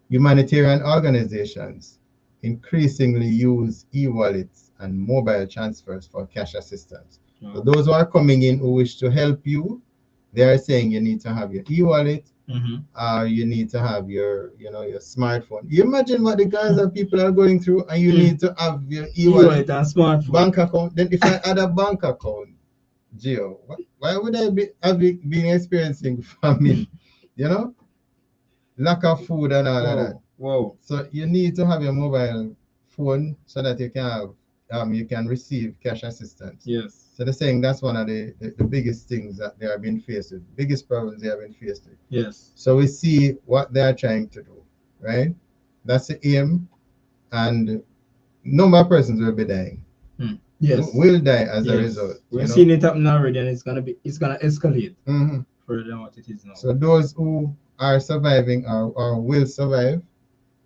humanitarian organizations increasingly use e-wallets and mobile transfers for cash assistance. So Wow. those who are coming in who wish to help you, they are saying you need to have your e-wallet, Mm-hmm. you need to have your smartphone. You imagine what the Gaza people are going through, and you Mm. need to have your E-wallet e-wallet, and smartphone. bank account. Then if I add a bank account, Gio, why would I be having been experiencing famine? You know, lack of food and all of that. Wow. Wow. So you need to have your mobile phone so that you can receive cash assistance. Yes. So they're saying that's one of the biggest things that they have been faced with, biggest problems they have been faced with. Yes. So we see what they are trying to do, right? That's the aim, and number of persons will be dying. Mm. Yes. Will die as a result, Yes. We're seeing it happen already, and it's gonna escalate hmm further than what it is now. So those who are surviving or will survive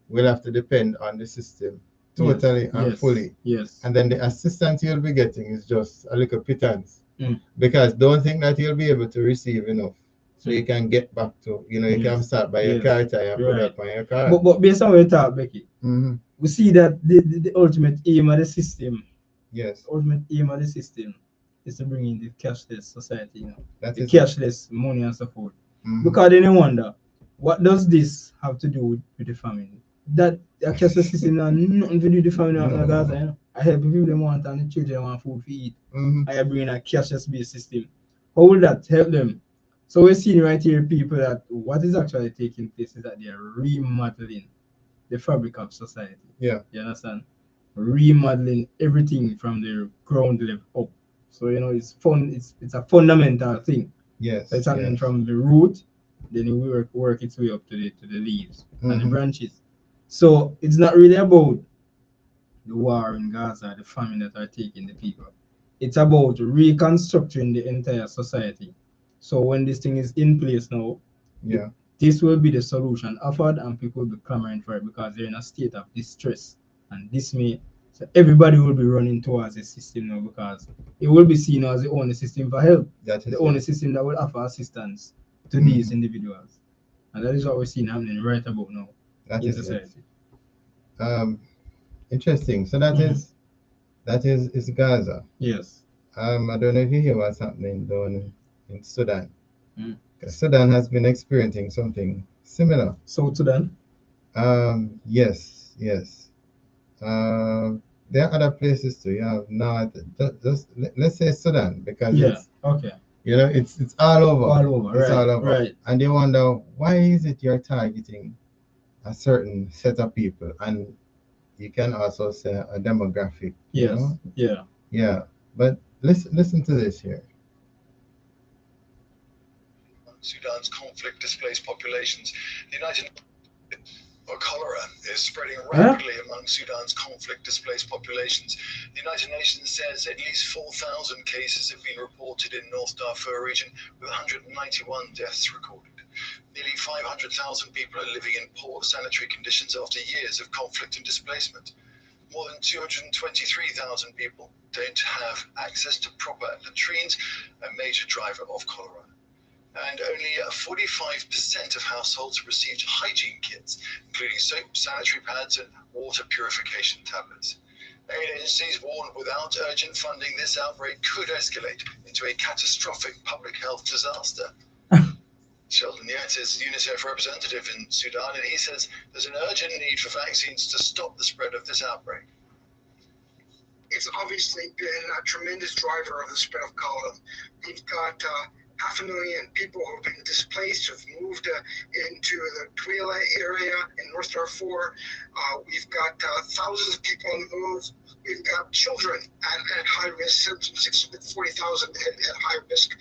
will have to depend on the system totally Yes. and Yes. fully. Yes. And then the assistance you'll be getting is just a little pittance. Mm. Because don't think that you'll be able to receive enough. So you Mm. can get back to, you can Yes. start by your Yes. car tire and put Right. up on your car. But based on what you talk, Becky, hmm we see that the ultimate aim of the system, Yes, is to bring in the cashless society, that the is it. cashless money and so forth. Mhm. Because then you wonder, what does this have to do with the family? That the cashless system has nothing to do with the family No. in Gaza. I help people them want and the children want food to eat. Mhm. I bring in a cashless based system. How will that help them? So we're seeing right here people that what is actually taking place is that they are remodeling the fabric of society. Yeah. You understand? Remodeling everything from the ground level up. So it's fun. It's a fundamental thing. Yes. So it's happening Yes. from the root, then it work its way up to the leaves and the Mhm. branches. So it's not really about the war in Gaza, the famine that are taking the people. It's about reconstructing the entire society. So when this thing is in place now, Yeah. this will be the solution offered, and people will be clamoring for it because they're in a state of distress and dismay. So everybody will be running towards the system now because it will be seen as the only system for help, That is the it. only system that will offer assistance to Mhm. these individuals. And that is what we're seeing happening right about now. That in is it. society. Um, Interesting. So Mhm. that is Gaza. Yes. I don't know if you hear what's happening down in Sudan. Mm. 'Cause Sudan has been experiencing something similar. South Sudan. Yes, yes. There are other places too. You have North. Just let's say Sudan because Yeah. it's Okay. it's all over. All over. It's Right. all over, Right. and you wonder why is it you're targeting a certain set of people, and you can also say a demographic. Yes. Yeah. Yeah. But listen to this here. Sudan's conflict displaced populations. The United Cholera is spreading Huh? rapidly among Sudan's conflict displaced populations. The United Nations says at least 4,000 cases have been reported in North Darfur region, with 191 deaths recorded. Nearly 500,000 people are living in poor sanitary conditions after years of conflict and displacement. More than 223,000 people don't have access to proper latrines, a major driver of cholera. And only 45% of households received hygiene kits, including soap, sanitary pads, and water purification tablets. Aid agencies warn without urgent funding, this outbreak could escalate into a catastrophic public health disaster. Sheldon Yates is UNICEF representative in Sudan, and he says there's an urgent need for vaccines to stop the spread of this outbreak. It's obviously been a tremendous driver of the spread of cholera. We've got 500,000 people who have been displaced, who've moved into the Twila area in North Darfur. We've got thousands of people on the move. We've got children at high risk, 640,000 at high risk.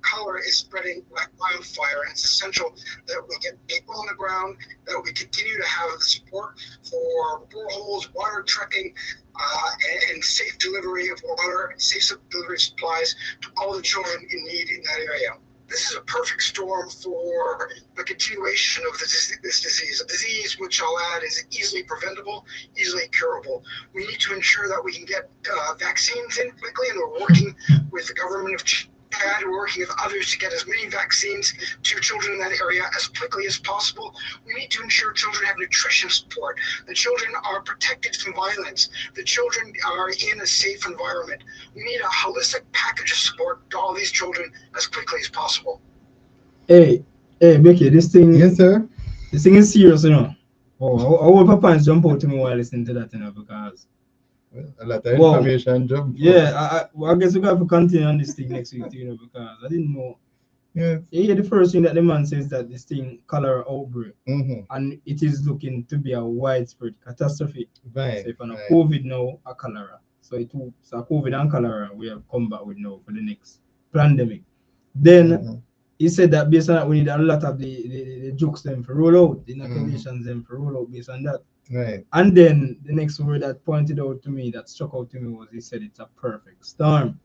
Cholera is spreading like wildfire, and it's essential that we get people on the ground, that we continue to have the support for boreholes, water trucking, and safe delivery of water, safe delivery of supplies to all the children in need in that area. This is a perfect storm for the continuation of this disease, a disease which I'll add is easily preventable, easily curable. We need to ensure that we can get vaccines in quickly, and we're working with the government of Chad, we're working with others to get as many vaccines to children in that area as quickly as possible. We need to ensure children have nutrition support. The children are protected from violence. The children are in a safe environment. We need a holistic package of support to all these children as quickly as possible. Hey, Becky, Yes, sir. this thing is serious, you know. Oh, I hope Papa jump out to me while listening to that, you know, because Well, a lot of wow, information jump out. yeah, well, I guess we got to continue on this thing next week, you know, because I didn't know. Yes. Yeah, the first thing that the man says that this thing cholera outbreak, Mm-hmm. and it is looking to be a widespread catastrophe. So Right. if on a Right. COVID now, a cholera. So COVID and cholera we have come back with now for the next pandemic. Then Mm-hmm. he said that based on that we need a lot of the jokes them for roll out, the Mm-hmm. inoculations them for roll out based on that. Right. And then the next word that pointed out to me, that struck out to me, was he said it's a perfect storm.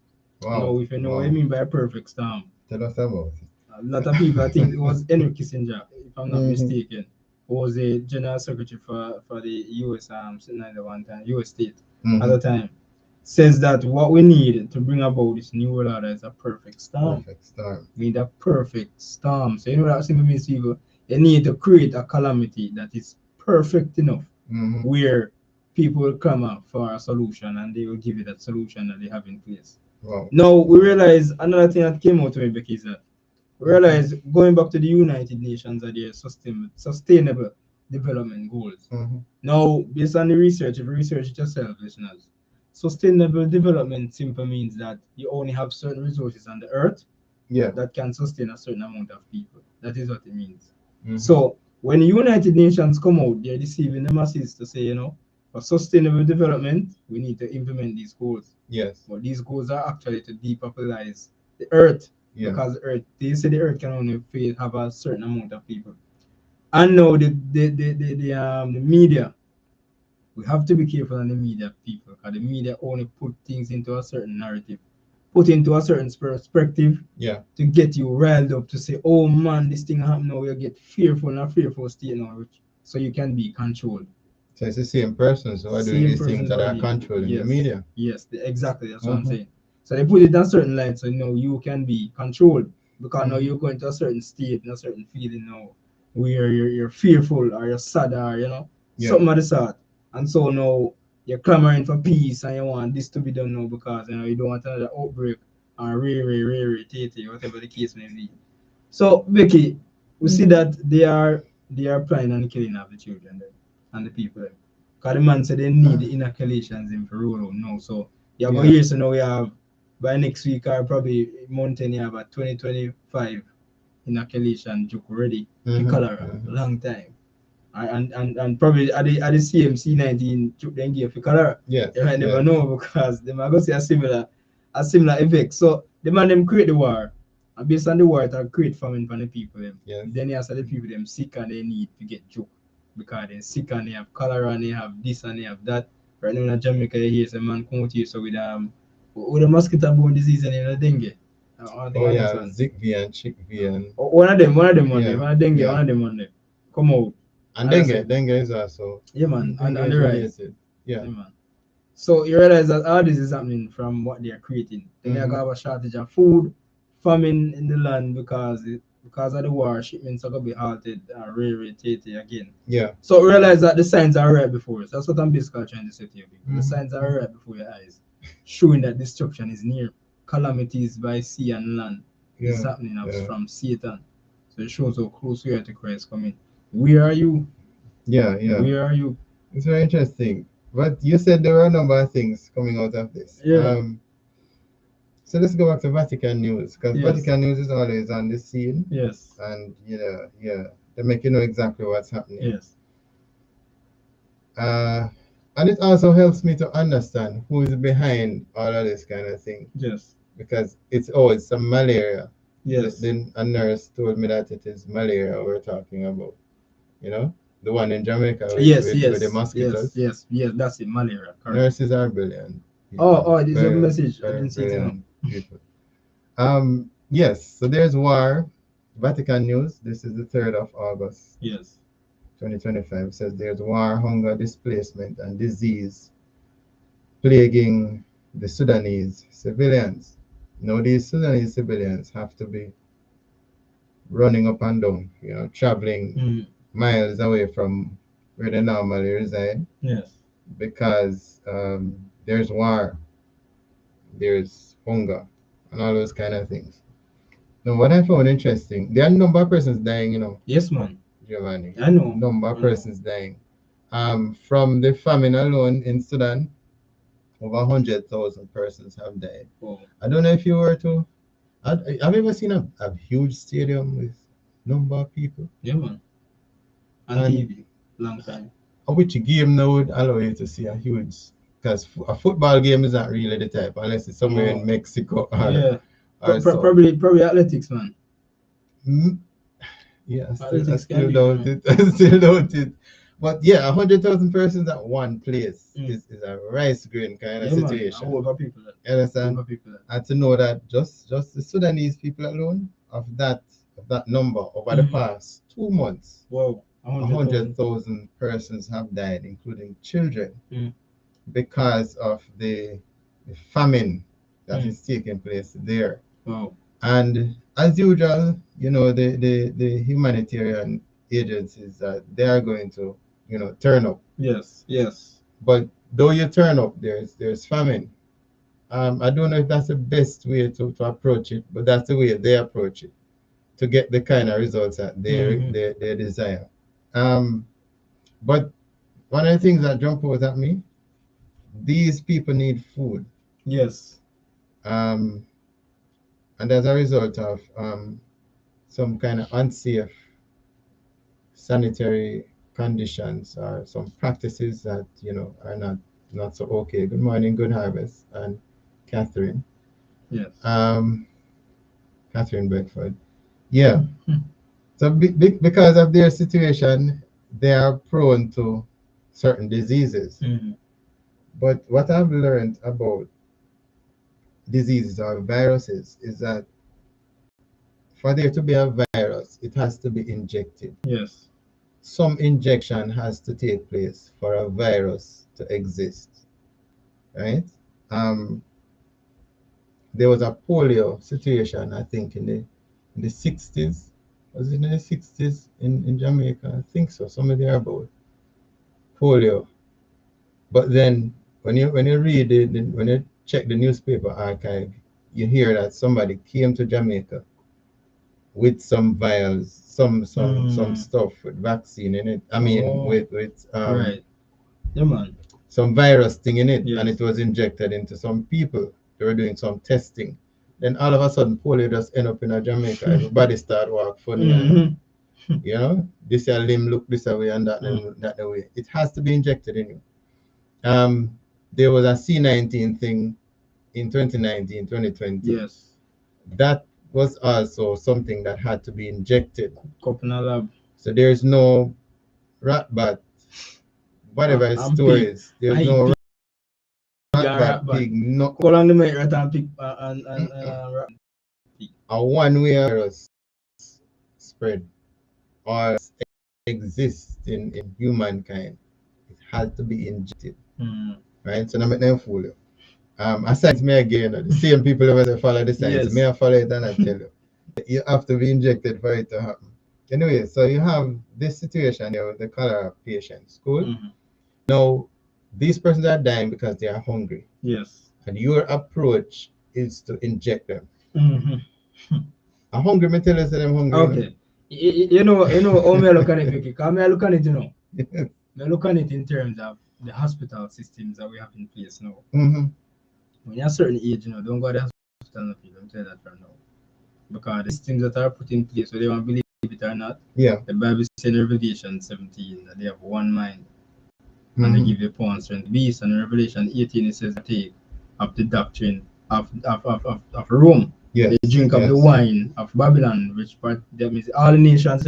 Wow. Now, if you know what I Wow. mean by a perfect storm, Tell us about a lot of people, I think it was Henry Kissinger, if I'm not Mm-hmm. mistaken, who was the general secretary for the US sitting at the one time, US state at Mm-hmm. the time, says that what we need to bring about this new world order is a perfect storm. Perfect storm. We need a perfect storm. So you know that simply means people, they need to create a calamity that is perfect enough Mm-hmm. where people will come up for a solution and they will give you that solution that they have in place. Wow. Now we Wow. realize another thing that came out to me, Becky, is that we realize going back to the United Nations and their sustainable development goals. Mm-hmm. Now, based on the research, if you research it yourself, listeners, sustainable development simply means that you only have certain resources on the earth Yeah. that can sustain a certain amount of people. That is what it means. Mm-hmm. So when the United Nations come out, they're deceiving the masses to say, for sustainable development, we need to implement these goals. Yes. But these goals are actually to depopularize the earth, Yeah. because they say the earth can only have a certain amount of people. And now the media, we have to be careful on the media people, because the media only put things into a certain narrative, put into a certain perspective Yeah. to get you riled up to say, oh man, this thing happened now, you get fearful and a fearful state now, so you can be controlled. So it's the same persons who are doing Same these things person that are already. controlling the Yes, media. yes, exactly. That's what I'm Mm-hmm. saying. So they put it in a certain light, so you can be controlled, because now Mm-hmm. you're going to a certain state and a certain feeling now. where you're fearful or you're sad or Yeah. something of the sort. And so now you're clamoring for peace and you want this to be done now because you don't want another outbreak or tate, whatever the case may be. So Becky, we see that they are planning on the killing of the children then, and the people. Because the man said they need the inoculations in for roll out now. So you're going to hear so now we have by next week or probably month you have a 2025 inoculation joke ready for cholera. Long time. And probably at the CMC 19 joke then give for cholera. Yes. You might never know because they might go see a similar effect. So the man them create the war. And based on the war, it create famine for the people them. Yes. Then you have the people them sick and they need to get joke. Because they're sick and they have cholera and they have this and they have that. Right now in Jamaica you hear some man come out here so with a mosquito borne disease and dengue. Oh yeah, Zigbee and Chickbee and one of them on Yeah, there. One of dengue, yeah. one of them on there. Come out. and dengue is also Yeah man, and dengue the is rise. related. Yeah. Yeah, man. So you realize that all this is happening from what they are creating. Then they're gonna have a shortage of food, famine in the land because of the war, shipments are gonna be halted and raritated again. Yeah. So realize that the signs are right before us. That's what I'm basically trying to say to you people. The signs are right before your eyes, showing that destruction is near. Calamities by sea and land is happening from Satan. So it shows how close we are to Christ coming. Where are you? Yeah. Where are you? It's very interesting. But you said there were a number of things coming out of this. Yeah. So let's go back to Vatican News, because Yes. Vatican News is always on the scene, Yes. and they make you know exactly what's happening. Yes. And it also helps me to understand who is behind all of this kind of thing, Yes. because it's some malaria. Yes. Then a nurse told me that it is malaria we're talking about. The one in Jamaica with, Yes. with the mosquitoes. Yes. That's it. Malaria. Correct. Nurses are brilliant people. Oh, this is a message. I Very didn't see it. brilliant people. Yes, so there's war. Vatican News, this is the 3rd of August, Yes. 2025, says there's war, hunger, displacement, and disease plaguing the Sudanese civilians. Now, these Sudanese civilians have to be running up and down, traveling miles away from where they normally reside. Yes. Because there's war, there's hunger, and all those kind of things. Now, what I found interesting, there are a number of persons dying, Yes, man. Giovanni. I know. Number of persons dying. From the famine alone in Sudan, over 100,000 persons have died. Oh. I don't know if you were to. Have you ever seen a huge stadium with number of people? Yeah, man. On TV, long time. Which game now would allow you to see a huge? Because a football game is not really the type, unless it's somewhere in Mexico or probably athletics, man. Yeah, I still doubt it. But yeah, 100,000 persons at one place is a rice grain kind of situation. Man, over people. You understand? And to know that just the Sudanese people alone of that number over the past 2 months, wow, 100,000 persons have died, including children, because of the famine that is taking place there. Wow. And as usual, the humanitarian agencies that they are going to, turn up. Yes. But though you turn up, there's famine. I don't know if that's the best way to approach it, but that's the way they approach it to get the kind of results that they desire. But one of the things that jump out at me, these people need food. Yes. And as a result of some kind of unsafe sanitary conditions or some practices that are not so okay. Good morning, good harvest, and Catherine. Yes. Catherine Beckford. Yeah. So because of their situation, they are prone to certain diseases. But what I've learned about diseases or viruses is that for there to be a virus, it has to be injected. Yes. Some injection has to take place for a virus to exist, right? There was a polio situation, I think, in the 60s, Was it in the 60s in Jamaica? I think so. Somewhere there about polio. But then when you read it, when you check the newspaper archive, you hear that somebody came to Jamaica with some vials, some stuff with vaccine in it. I mean, with right. Yeah, man. some virus thing in it, and Yes. it was injected into some people. They were doing some testing. Then all of a sudden, polio just end up in Jamaica. Everybody start walk funny, and this a limb look this way and that way. It has to be injected in you. There was a C19 thing in 2019, 2020. Yes. That was also something that had to be injected. Cup in a lab. So there's no rat bat, whatever its story is. There's no rat bat, pig, no. How long the make rat and pig and rat? A one-way virus spread or exist in humankind. It had to be injected. Right? So now make them fool you. Aside me again, the same people who follow the science, may I follow it and I tell you. You have to be injected for it to happen. Anyway, so you have this situation here with the cholera patients. Cool? Now, these persons are dying because they are hungry. Yes. And your approach is to inject them. I'm hungry, me tell you that I'm hungry. Okay. You know, how me look at it, because me look at it, me look at it in terms of the hospital systems that we have in place now. When you're a certain age, don't go to the hospital, I'm tell you that right now. Because the systems that are put in place, whether you want to believe it or not, the Bible says in Revelation 17 that they have one mind. And they give the pawn strength beast, and in Revelation 18 it says take of the doctrine of Rome. They drink of the wine of Babylon, which part that means all the nations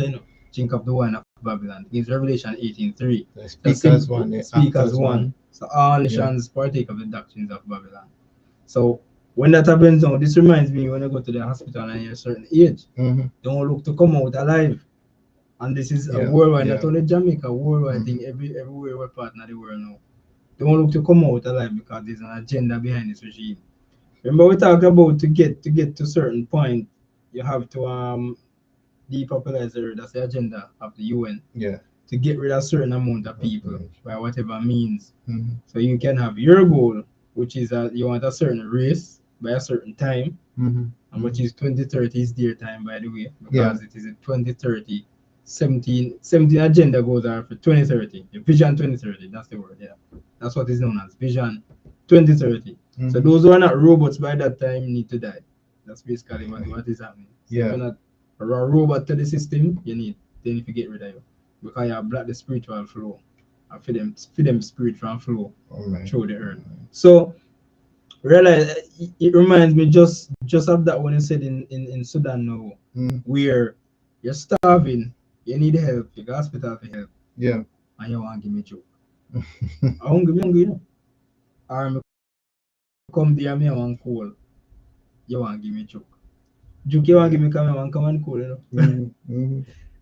drink of the wine of Babylon. It's Revelation 18:3. Speak as one. Speak as one. So all nations partake of the doctrines of Babylon. So when that happens now, this reminds me when I go to the hospital and you're a certain age, don't look to come out alive. And this is a worldwide, not only Jamaica, worldwide thing, everywhere we're part of the world now. Don't look to come out alive because there's an agenda behind this regime. Remember we talked about to get to certain point, you have to depopularize the earth. That's the agenda of the UN. To get rid of a certain amount of people by whatever means. So you can have your goal, which is that you want a certain race by a certain time, and which is 2030 is their time, by the way, because it is a 2030. 17 agenda goals are for 2030. The Vision 2030, that's the word, That's what is known as Vision 2030. So those who are not robots by that time need to die. That's basically what is happening. So if you're not a robot to the system, then if you get rid of you. Because you block the spiritual flow. And for them spiritual flow through the earth. So realize it reminds me just of that when you said in Sudan now, where you're starving. You need help. You go to hospital for help. And you want to give me joke. I want to give me hungry. Or I come there and I want cool. You want to give me joke. Joke you want to give me because I want to come and cool.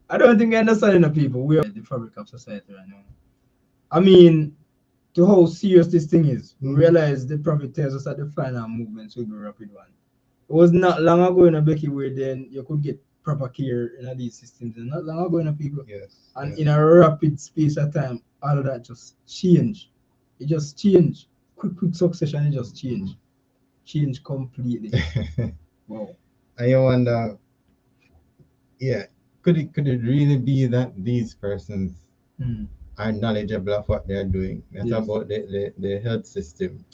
I don't think I understand the people. We are the fabric of society right now. I mean, to how serious this thing is, we realize the prophet tells us that the final movements will be a rapid one. It was not long ago in a Becky where then you could get proper care in these systems, and not long ago in people. In a rapid space of time, all of that just changed. It just changed. Quick succession, it just changed. Changed completely. Wow. And you wonder, could it really be that these persons are knowledgeable of what they're doing? That's about the health system.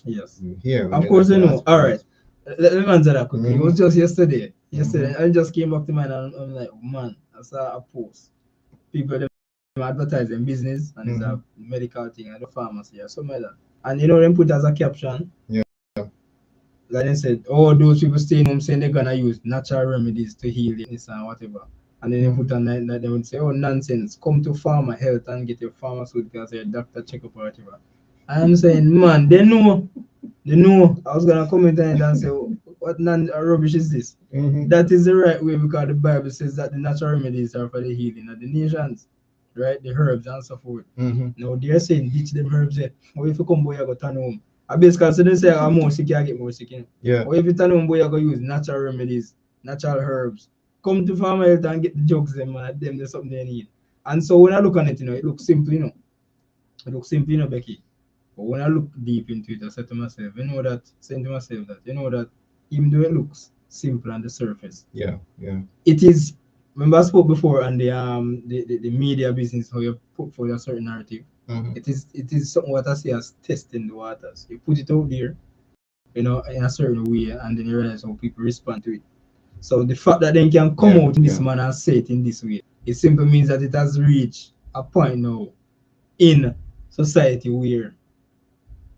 Here. Of course they know. All right. Let me answer that quickly. It was just yesterday. I just came back to mine and I'm like, man, I saw a post. People them advertising business and it's a medical thing and the pharmacy or something like that. And them put as a caption. Like they said, those people staying home saying they're gonna use natural remedies to heal this and whatever. And then they put on that they would say, nonsense, come to Pharma Health and get your pharmaceuticals or your doctor checkup or whatever. I'm saying, man, they know. I was gonna comment on it and say, what rubbish is this? That is the right way because the Bible says that the natural remedies are for the healing of the nations, right? The herbs and so forth. Now they're saying ditch them herbs. Or if you come boy, you go turn home. I basically so they say I'm more sick, I get more sick. Or if you turn home boy, you go use natural remedies, natural herbs come to Farm Health and get the drugs them and them there's something they need. And so when I look on it, it looks simple, It looks simple, Becky. But when I look deep into it, I said to myself, saying to myself that, that even though it looks simple on the surface, yeah. it is. Remember I spoke before on the media business how you put for a certain narrative. Mm-hmm. It is something what I see as testing the waters. You put it out there, in a certain way, and then you realize how people respond to it. So the fact that they can come out in this manner and say it in this way, it simply means that it has reached a point now in society where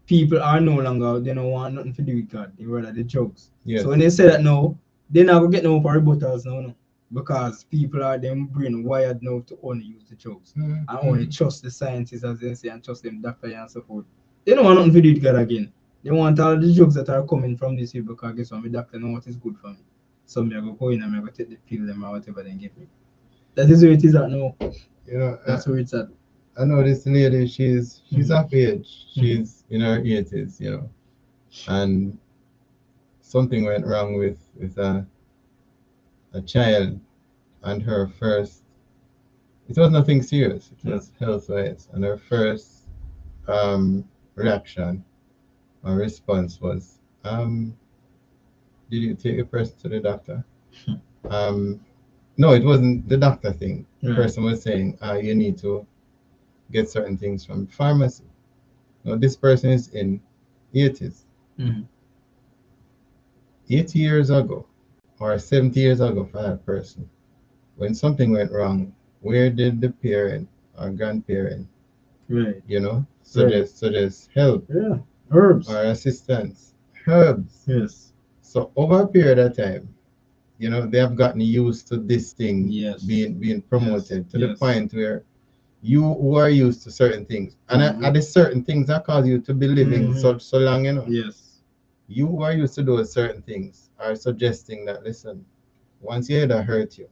people are no longer, they don't want nothing to do with God. They rather the drugs. Yes. So when they say that now, they're not gonna get no more rebuttals now, no. Because people are them brain wired now to only use the drugs and only trust the scientists, as they say, and trust them doctor and so forth. They don't want nothing to do with God again. They want all the drugs that are coming from this way because guess what, my doctor know what is good for me. So me I go in and I go take the pill them or whatever they give me. That is where it is at now. That's where it's at. I know this lady, she's of age. She's in her 80s, and something went wrong with a child and her first. It was nothing serious. It was health wise, and her first reaction or response was, "Did you take the person to the doctor?" No, it wasn't the doctor thing. The person was saying, "You need to get certain things from pharmacy." Now, this person is in 80s. 80 years ago, or 70 years ago for that person, when something went wrong, where did the parent or grandparent, suggest help Herbs or assistance? Herbs. Yes. So over a period of time, they have gotten used to this thing being promoted to the point where you who are used to certain things, and are the certain things that cause you to be living so long, Yes. You who are used to those certain things are suggesting that, listen, once your head hurt you,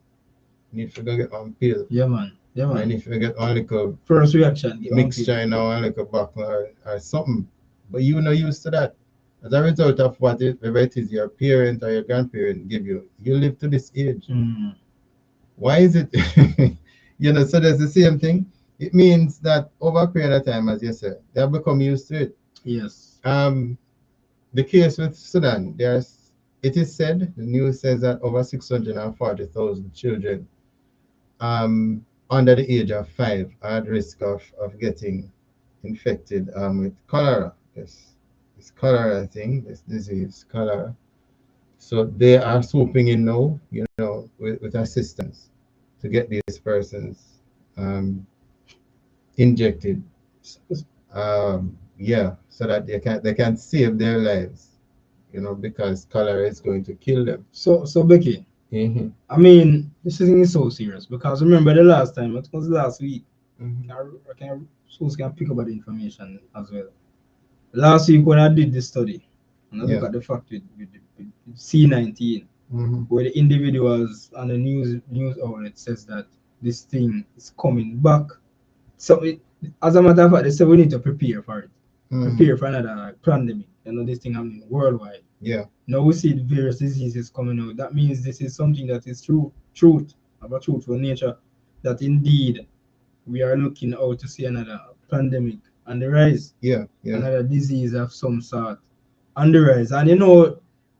you need to go get one pill. Yeah, man. You need to get one little first reaction mixture in one little bottle or something. But you're not used to that. As a result of whatever it is your parent or your grandparent give you, you live to this age. Why is it? So there's the same thing. It means that over a period of time, as you said, they have become used to it. Yes. The case with Sudan, it is said, the news says that over 640,000 children under the age of 5 are at risk of getting infected with cholera. Yes, it's cholera thing, this disease, cholera. So they are swooping in now, with assistance to get these persons injected. So that they can save their lives, because cholera is going to kill them. So Becky, I mean, this thing is so serious because remember the last time, it was last week. I can pick up the information as well. Last week when I did this study, and I look at the fact with C19, where the individuals and the news outlet says that this thing is coming back. So as a matter of fact, they say we need to prepare for it. Prepare for another pandemic. This thing happening worldwide. Yeah. Now we see the various diseases coming out. That means this is something that is truth of a truthful nature. That indeed we are looking out to see another pandemic on the rise. Yeah. Another disease of some sort on the rise. And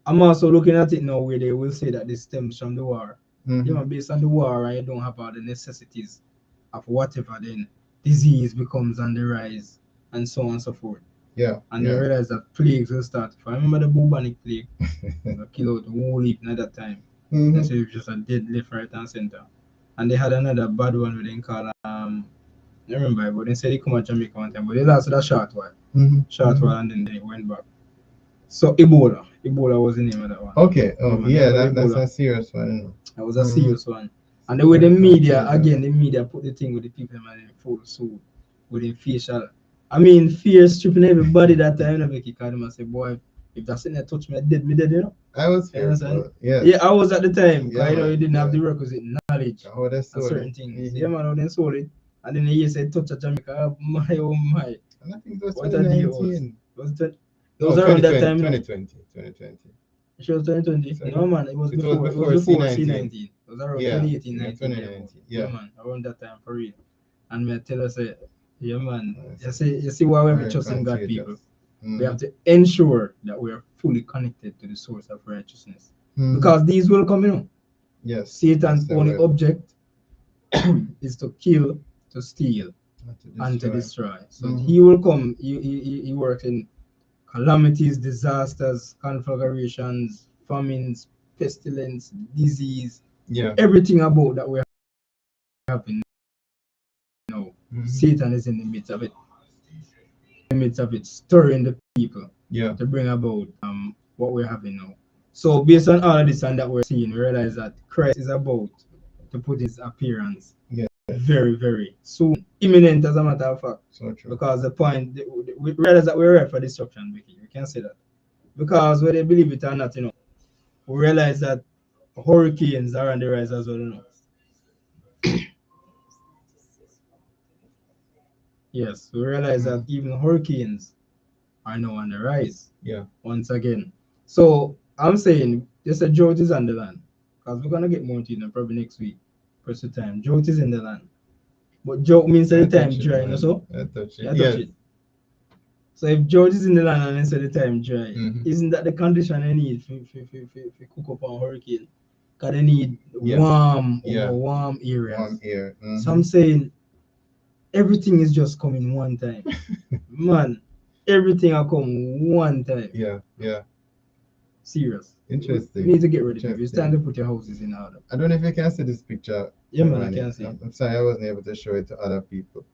I'm also looking at it now where they will say that this stems from the war. Based on the war, and you don't have all the necessities of whatever, then disease becomes on the rise and so on and so forth. Yeah. And they realize that plagues will start. If I remember the bubonic plague, that killed out the whole heap at that time. They say it was just a dead left, right, and center. And they had another bad one with them called I remember, but they said they come to Jamaica one time, but they lasted a short while. And then they went back. So Ebola was the name of that one. Okay. That's a serious one. That was a serious one. And the way the media put the thing with the people in full suit with the facial. I mean, fear stripping everybody that time. Because them and say, boy, if that's in there touch me, dead, I was here. Yeah, I was at the time. You didn't have the requisite knowledge of certain things. Yeah, man, they sold it. And then he said, touch a Jamaica. My, oh my. And I think it was what a deal was. It was around that time. 2020. It was 2020. No, man, it was before C19. It was around Yeah, 2018, yeah, 19. 2019. Yeah, Yeah. man, around that time for real. And me tell us, yeah, man, Yes. you see why we have to Very trust in God, people. contagious. We have to ensure that we are fully connected to the source of righteousness. Mhm. Because these will come, Yes. Satan's Yes, they only will. object is to kill, to steal, Not to and to destroy. destroy. So Mhm. he will come, he works in calamities, disasters, conflagrations, famines, pestilence, disease, Yeah. everything about that we have in now. Mhm. Satan is in the midst of it. In the midst of it, stirring the people Yeah. to bring about what we're having now. So based on all of this and that we're seeing, we realize that Christ is about to put his appearance Yeah. very, very soon, imminent as a matter of fact. So true. Because the point, we realize that we're right for destruction, Vicky. We can say that. Because whether they believe it or not, we realize that hurricanes are on the rise as well. Yes, we realize that even hurricanes are now on the rise. Yeah. Once again. So I'm saying just a drought is on the land. Because we're gonna get more to it probably next week. First time. Drought is in the land. But drought means that the time dry, so I touch it. yeah, touch Yes. it. So if drought is in the land and then say the time dry, isn't that the condition they need for cook up on hurricane? Because they need warm Warm areas. air. So I'm saying everything is just coming one time. Man, everything will come one time. Yeah. Yeah. Serious. Interesting. We need to get ready. It's time Interesting. to put your houses in order. I don't know if you can see this picture. Yeah, man, I Giovanni. can see it. I'm sorry I wasn't able to show it to other people.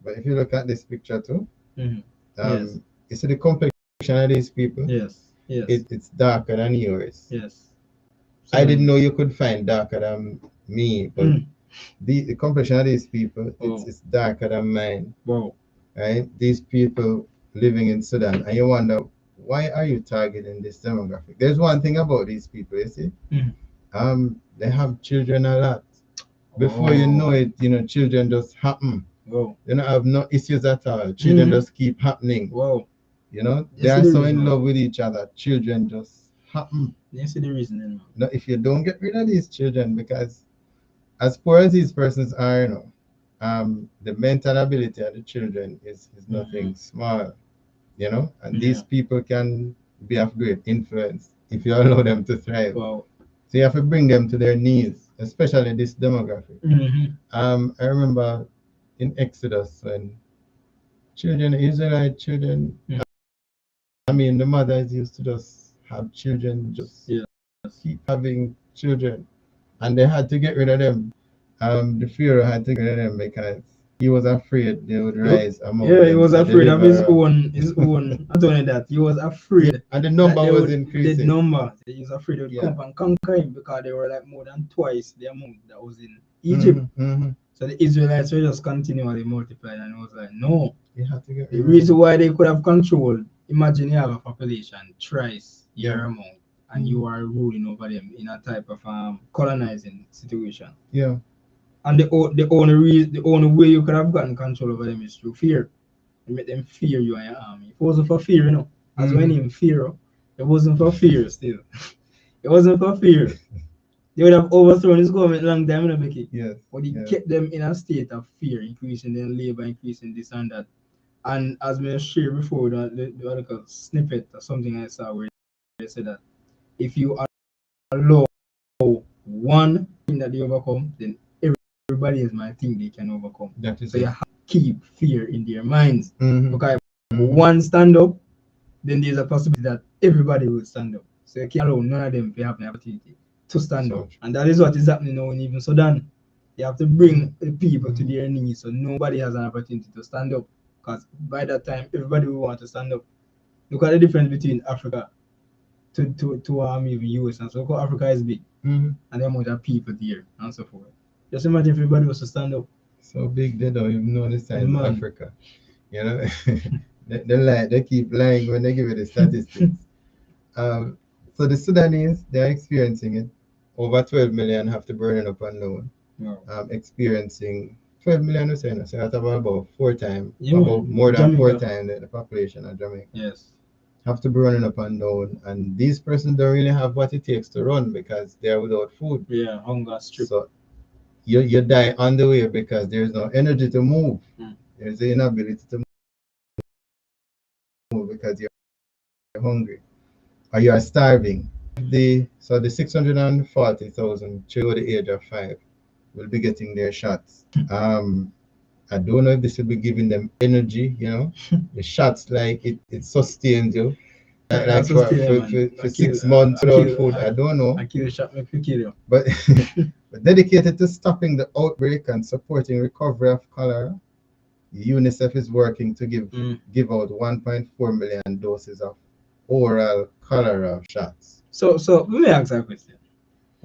But if you look at this picture too, Yes. you see the complexion of these people. Yes. Yes. It's darker than yours. Yes. I didn't know you could find darker than me, but the complexion of these people, it's darker than mine. Wow. Right? These people living in Sudan, and you wonder, why are you targeting this demographic? There's one thing about these people, you see, they have children a lot. Before you know it, children just happen. Wow. They don't have no issues at all. Children just keep happening. Wow. They are so in love with each other. Children just happen. You see the reason, then. Now, if you don't get rid of these children, because as poor as these persons are, the mental ability of the children is nothing small, and these people can be of great influence if you allow them to thrive. Wow. So you have to bring them to their knees, especially this demographic. I remember in Exodus when Israelite children, I mean, the mothers used to just have children, just keep having children, and they had to get rid of them. The Pharaoh had to get rid of them because he was afraid they would rise among them. He was afraid of his own. Not only that, he was afraid. And the number was increasing. The number, he was afraid they would come and conquer him because they were like more than twice the amount that was in Egypt. So the Israelites were just continually multiplying, and it was like, no. The reason why they could have controlled, imagine you have a population thrice your amount, and you are ruling over them in a type of colonizing situation. Yeah. And the only way you could have gotten control over them is through fear. You make them fear you and your army. If it wasn't for fear, as when in fear, it wasn't for fear still. It wasn't for fear. They would have overthrown his government long time, Becky. Yes. But he kept them in a state of fear, increasing their labor, increasing this and that. And as I shared before, the article snippet or something I saw where they said that if you allow one thing that they overcome, then everybody else might think they can overcome. So you have to keep fear in their minds. Because if one stand up, then there's a possibility that everybody will stand up. So you can't allow none of them to have an opportunity to stand up. And that is what is happening now in even Sudan. You have to bring the people to their knees so nobody has an opportunity to stand up. Because by that time, everybody will want to stand up. Look at the difference between Africa to even US. And so look how Africa is big. And the amount of people there and so forth. Just imagine if everybody was to stand up. So big they don't even know the size of Africa. They keep lying when they give you the statistics. So the Sudanese, they're experiencing it. Over 12 million have to burn it up and down. Experiencing 12 million, so that's about 4 times, more than 4 times the population of Jamaica. Yes. have to be running up and down, and these persons don't really have what it takes to run because they're without food. Yeah, hunger strip. So you die on the way because there's no energy to move. There's the inability to move because you're hungry or you are starving. The 640,000 children over the age of 5 will be getting their shots. I don't know if this will be giving them energy, the shots like it sustains you. Like for 6 months without food, I don't know. I kill a shot, make you kill you. But but dedicated to stopping the outbreak and supporting recovery of cholera, UNICEF is working to give out 1.4 million doses of oral cholera shots. So let me ask that question.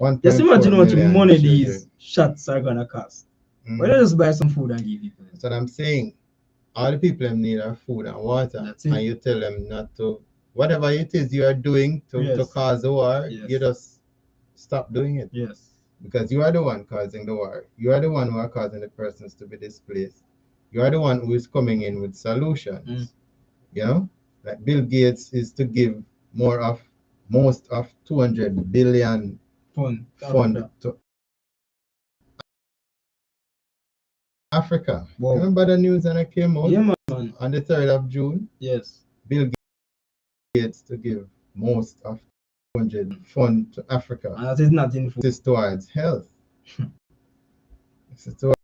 1.4 Just imagine how much million money children. these shots are gonna cost. Why don't you just buy some food and give people? That's what I'm saying. All the people in need are food and water. That's it. And you tell them not to, whatever it is you are doing to cause the war, you just stop doing it. Yes. Because you are the one causing the war. You are the one who are causing the persons to be displaced. You are the one who is coming in with solutions. Like Bill Gates is to give most of 200 billion fund to Africa. Wow. Remember the news that came out? Yeah, man. On the 3rd of June? Yes. Bill Gates to give most of 200 fund to Africa. And that is not in food. It's towards health. It's towards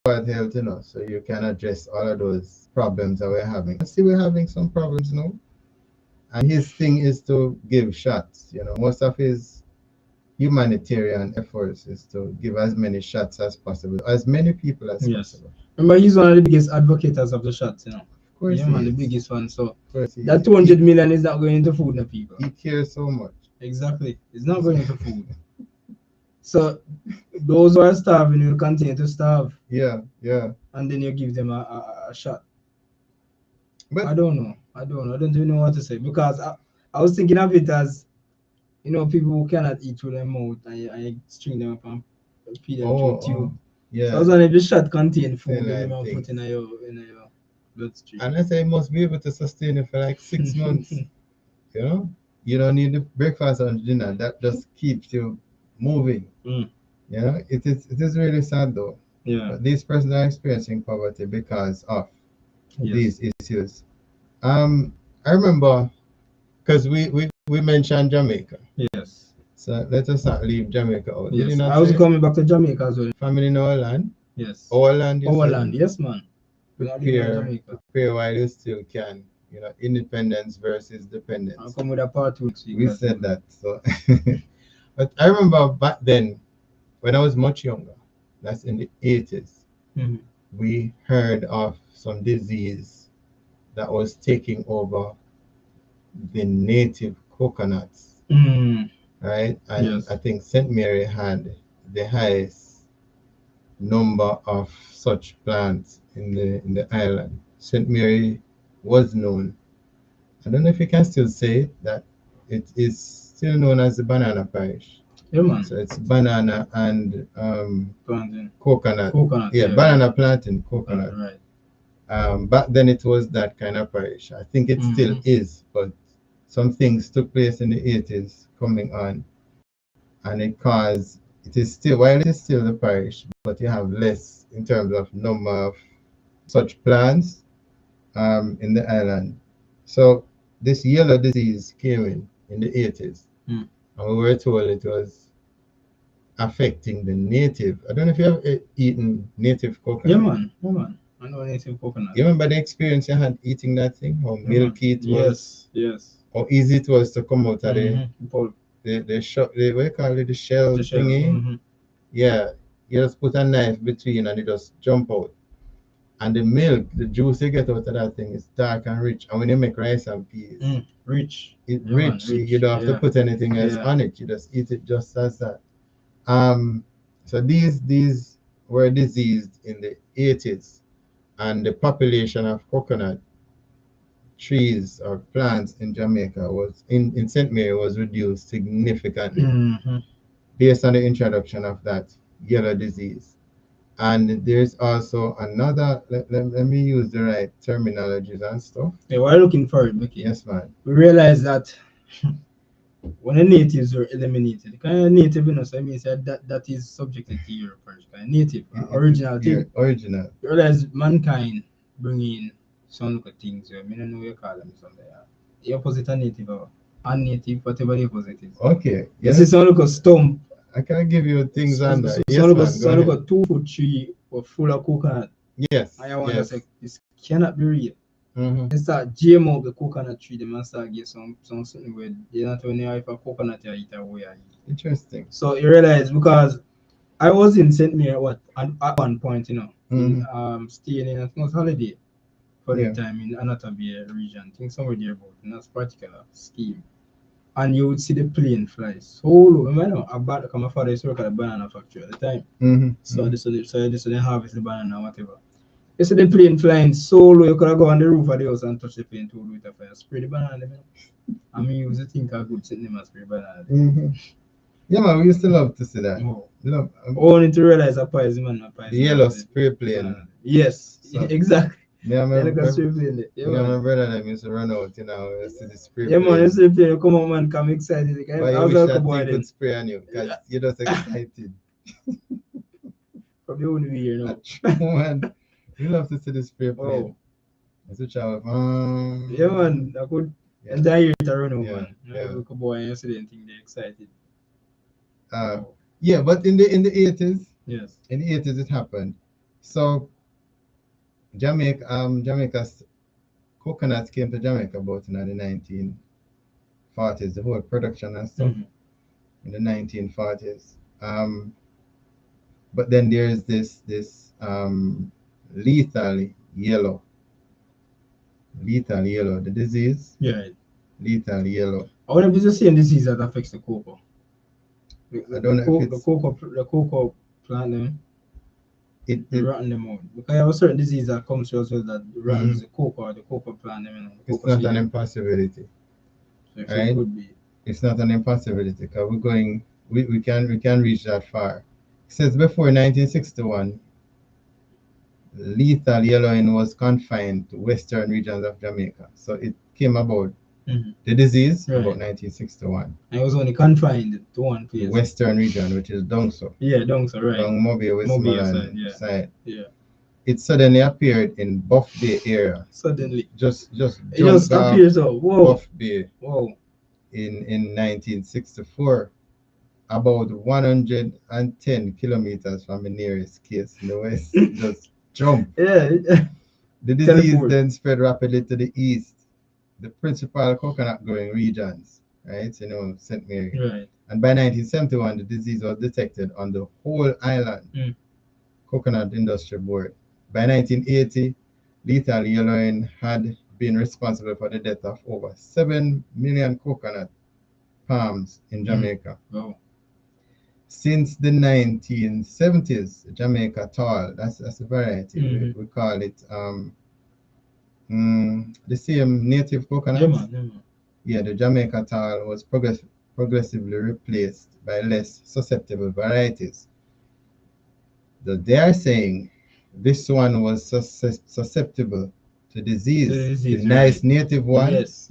health, so you can address all of those problems that we're having. See, we're having some problems now. And his thing is to give shots. Most of his humanitarian efforts is to give as many shots as possible, as many people as possible. Remember, he's one of the biggest advocates of the shots, Of course, yeah, man, the biggest one. So that 200 million is not going into food, no people. He cares so much. Exactly, it's not going into food. So those who are starving will continue to starve. Yeah. And then you give them a shot. But I don't know. I don't even know what to say, because I was thinking of it as, people who cannot eat through their mouth, and I string them up and feed them through tube. Yeah. So I was wondering if the shot contain food, Yeah, you put in your bloodstream. And I say it must be able to sustain it for like 6 months. You don't need the breakfast and dinner. That just keeps you moving. It is really sad though. Yeah. But these persons are experiencing poverty because of these issues. I remember, because we mentioned Jamaica. Yes. So let us not leave Jamaica out. Yes. I was coming back to Jamaica as well. Famine in our land. Yes. Our land. Our land. Yes, man. Prepare while you still can. Independence versus dependence. I'll come with a part 2. We said that. So, but I remember back then, when I was much younger, that's in the 80s, we heard of some disease that was taking over the native coconuts, right? And I think St. Mary had the highest number of such plants in the island. St. Mary was known. I don't know if you can still say that it is still known as the banana parish. Yeah, man. So it's banana and coconut. Yeah, banana planting, coconut. Right. Back then it was that kind of parish. I think it still is, but some things took place in the 80s coming on, and it is still, while it is still the parish, but you have less in terms of number of such plants in the island. So this yellow disease came in the 80s, and we were told it was affecting the native. I don't know if you have eaten native coconut. Yeah, man. I know native coconut. You remember the experience you had eating that thing? How milky it was? Yes. How easy it was to come out of the shell, what do you call it, the shell thingy? Yeah. You just put a knife between and it just jump out. And the milk, the juice you get out of that thing is dark and rich. And when you make rice and peas, rich. It's rich. You don't have to put anything else on it. You just eat it just as that. So these were diseased in the 80s, and the population of coconut trees or plants in Jamaica was in St. Mary was reduced significantly based on the introduction of that yellow disease. And there's also another, let me use the right terminologies and stuff. Yeah, we're looking for it, okay. Yes, man. We realize that when the natives were eliminated, kind of native, you know, so I mean, said that is subjected to Europe first. Kind of native, original Yeah, thing. original. You realize mankind bring in some look of things. I mean, I know you call them something. The opposite of native or unnative, whatever the opposite is. Okay. You see, some look of stump. I can give you things on that. Yes, Some look man. Go some look ahead. of 2 foot tree or full of coconut. Yes. And I want to Yes. say this cannot be real. Mm-hmm. They start GMO of the coconut tree, they must start get some something where they not only if a coconut you eat or where you eat. Interesting. So you realize because I was in St. Mary at one point, you know, in staying in I think it was holiday for the Yeah. time in Anatabia region, I think somewhere there about in that particular scheme. And you would see the plane fly so low. Remember, about my father used to work at a banana factory at the time. Mm-hmm. So this so they harvest the banana or whatever. You see the plane flying so low, you could have gone on the roof of the house and touch the plane to do it a fire. Spray the banana. You know? I mean, you used to think I could sit them and spray banana. Mm-hmm. Yeah, man, we used to love to see that. Oh. You know, Only to realize a poison man, a poison. the yellow spray plane. Yes, So, exactly. me and Then my, you can spray plane there. Yeah, me and man. my brother them used to run out, you know, we used to see the spray Yeah, man, plane. you spray plane, you come on, man, come excited. But I you was wish a that boy thing then. could spray on you because you're just excited. Probably wouldn't be here now. Man, we love to see the spray plane. Oh. It's a child. Yeah, man, I could. Yeah. And I hear it around now, Yeah, man. yeah. Look a boy and you see them think they're excited. Oh. Yeah, but in the 80s, Yes. in the 80s it happened. So Jamaica's coconuts came to Jamaica about in the 1940s, the whole production and stuff in the 1940s. But then there's this lethal yellow, the disease. Yeah. Lethal yellow. I wonder if it's the same disease that affects the cocoa. I don't know if it's the cocoa plant them. it Rotten them out. Because you have a certain disease that comes to us with that rottens the cocoa or the cocoa plant them. You know, it's not an impossibility. So Right? it could be. It's not an impossibility because we can reach that far. It says before 1961, lethal yellowing was confined to western regions of Jamaica. So it came about the disease about 1961. And it was only confined to one place. The western region, which is Dongso. Yeah, Dongso, right. Dong Mobile, Westmoreland side. Yeah. It suddenly appeared in Buff Bay area. Suddenly. Just it just appears so. Whoa. Buff Bay. Whoa. In 1964, about 110 kilometers from the nearest case in the west, just jumped. Yeah. The disease then spread rapidly to the east, the principal coconut growing regions, right? You know, St. Mary. Right. And by 1971, the disease was detected on the whole island coconut industry board. By 1980, lethal yellowing had been responsible for the death of over 7 million coconut palms in Jamaica. Wow. Since the 1970s, Jamaica tall, that's a variety. We call it the same native coconut. Yeah, the Jamaica tall was progressively replaced by less susceptible varieties. So they are saying this one was susceptible to disease. The nice native one, yes.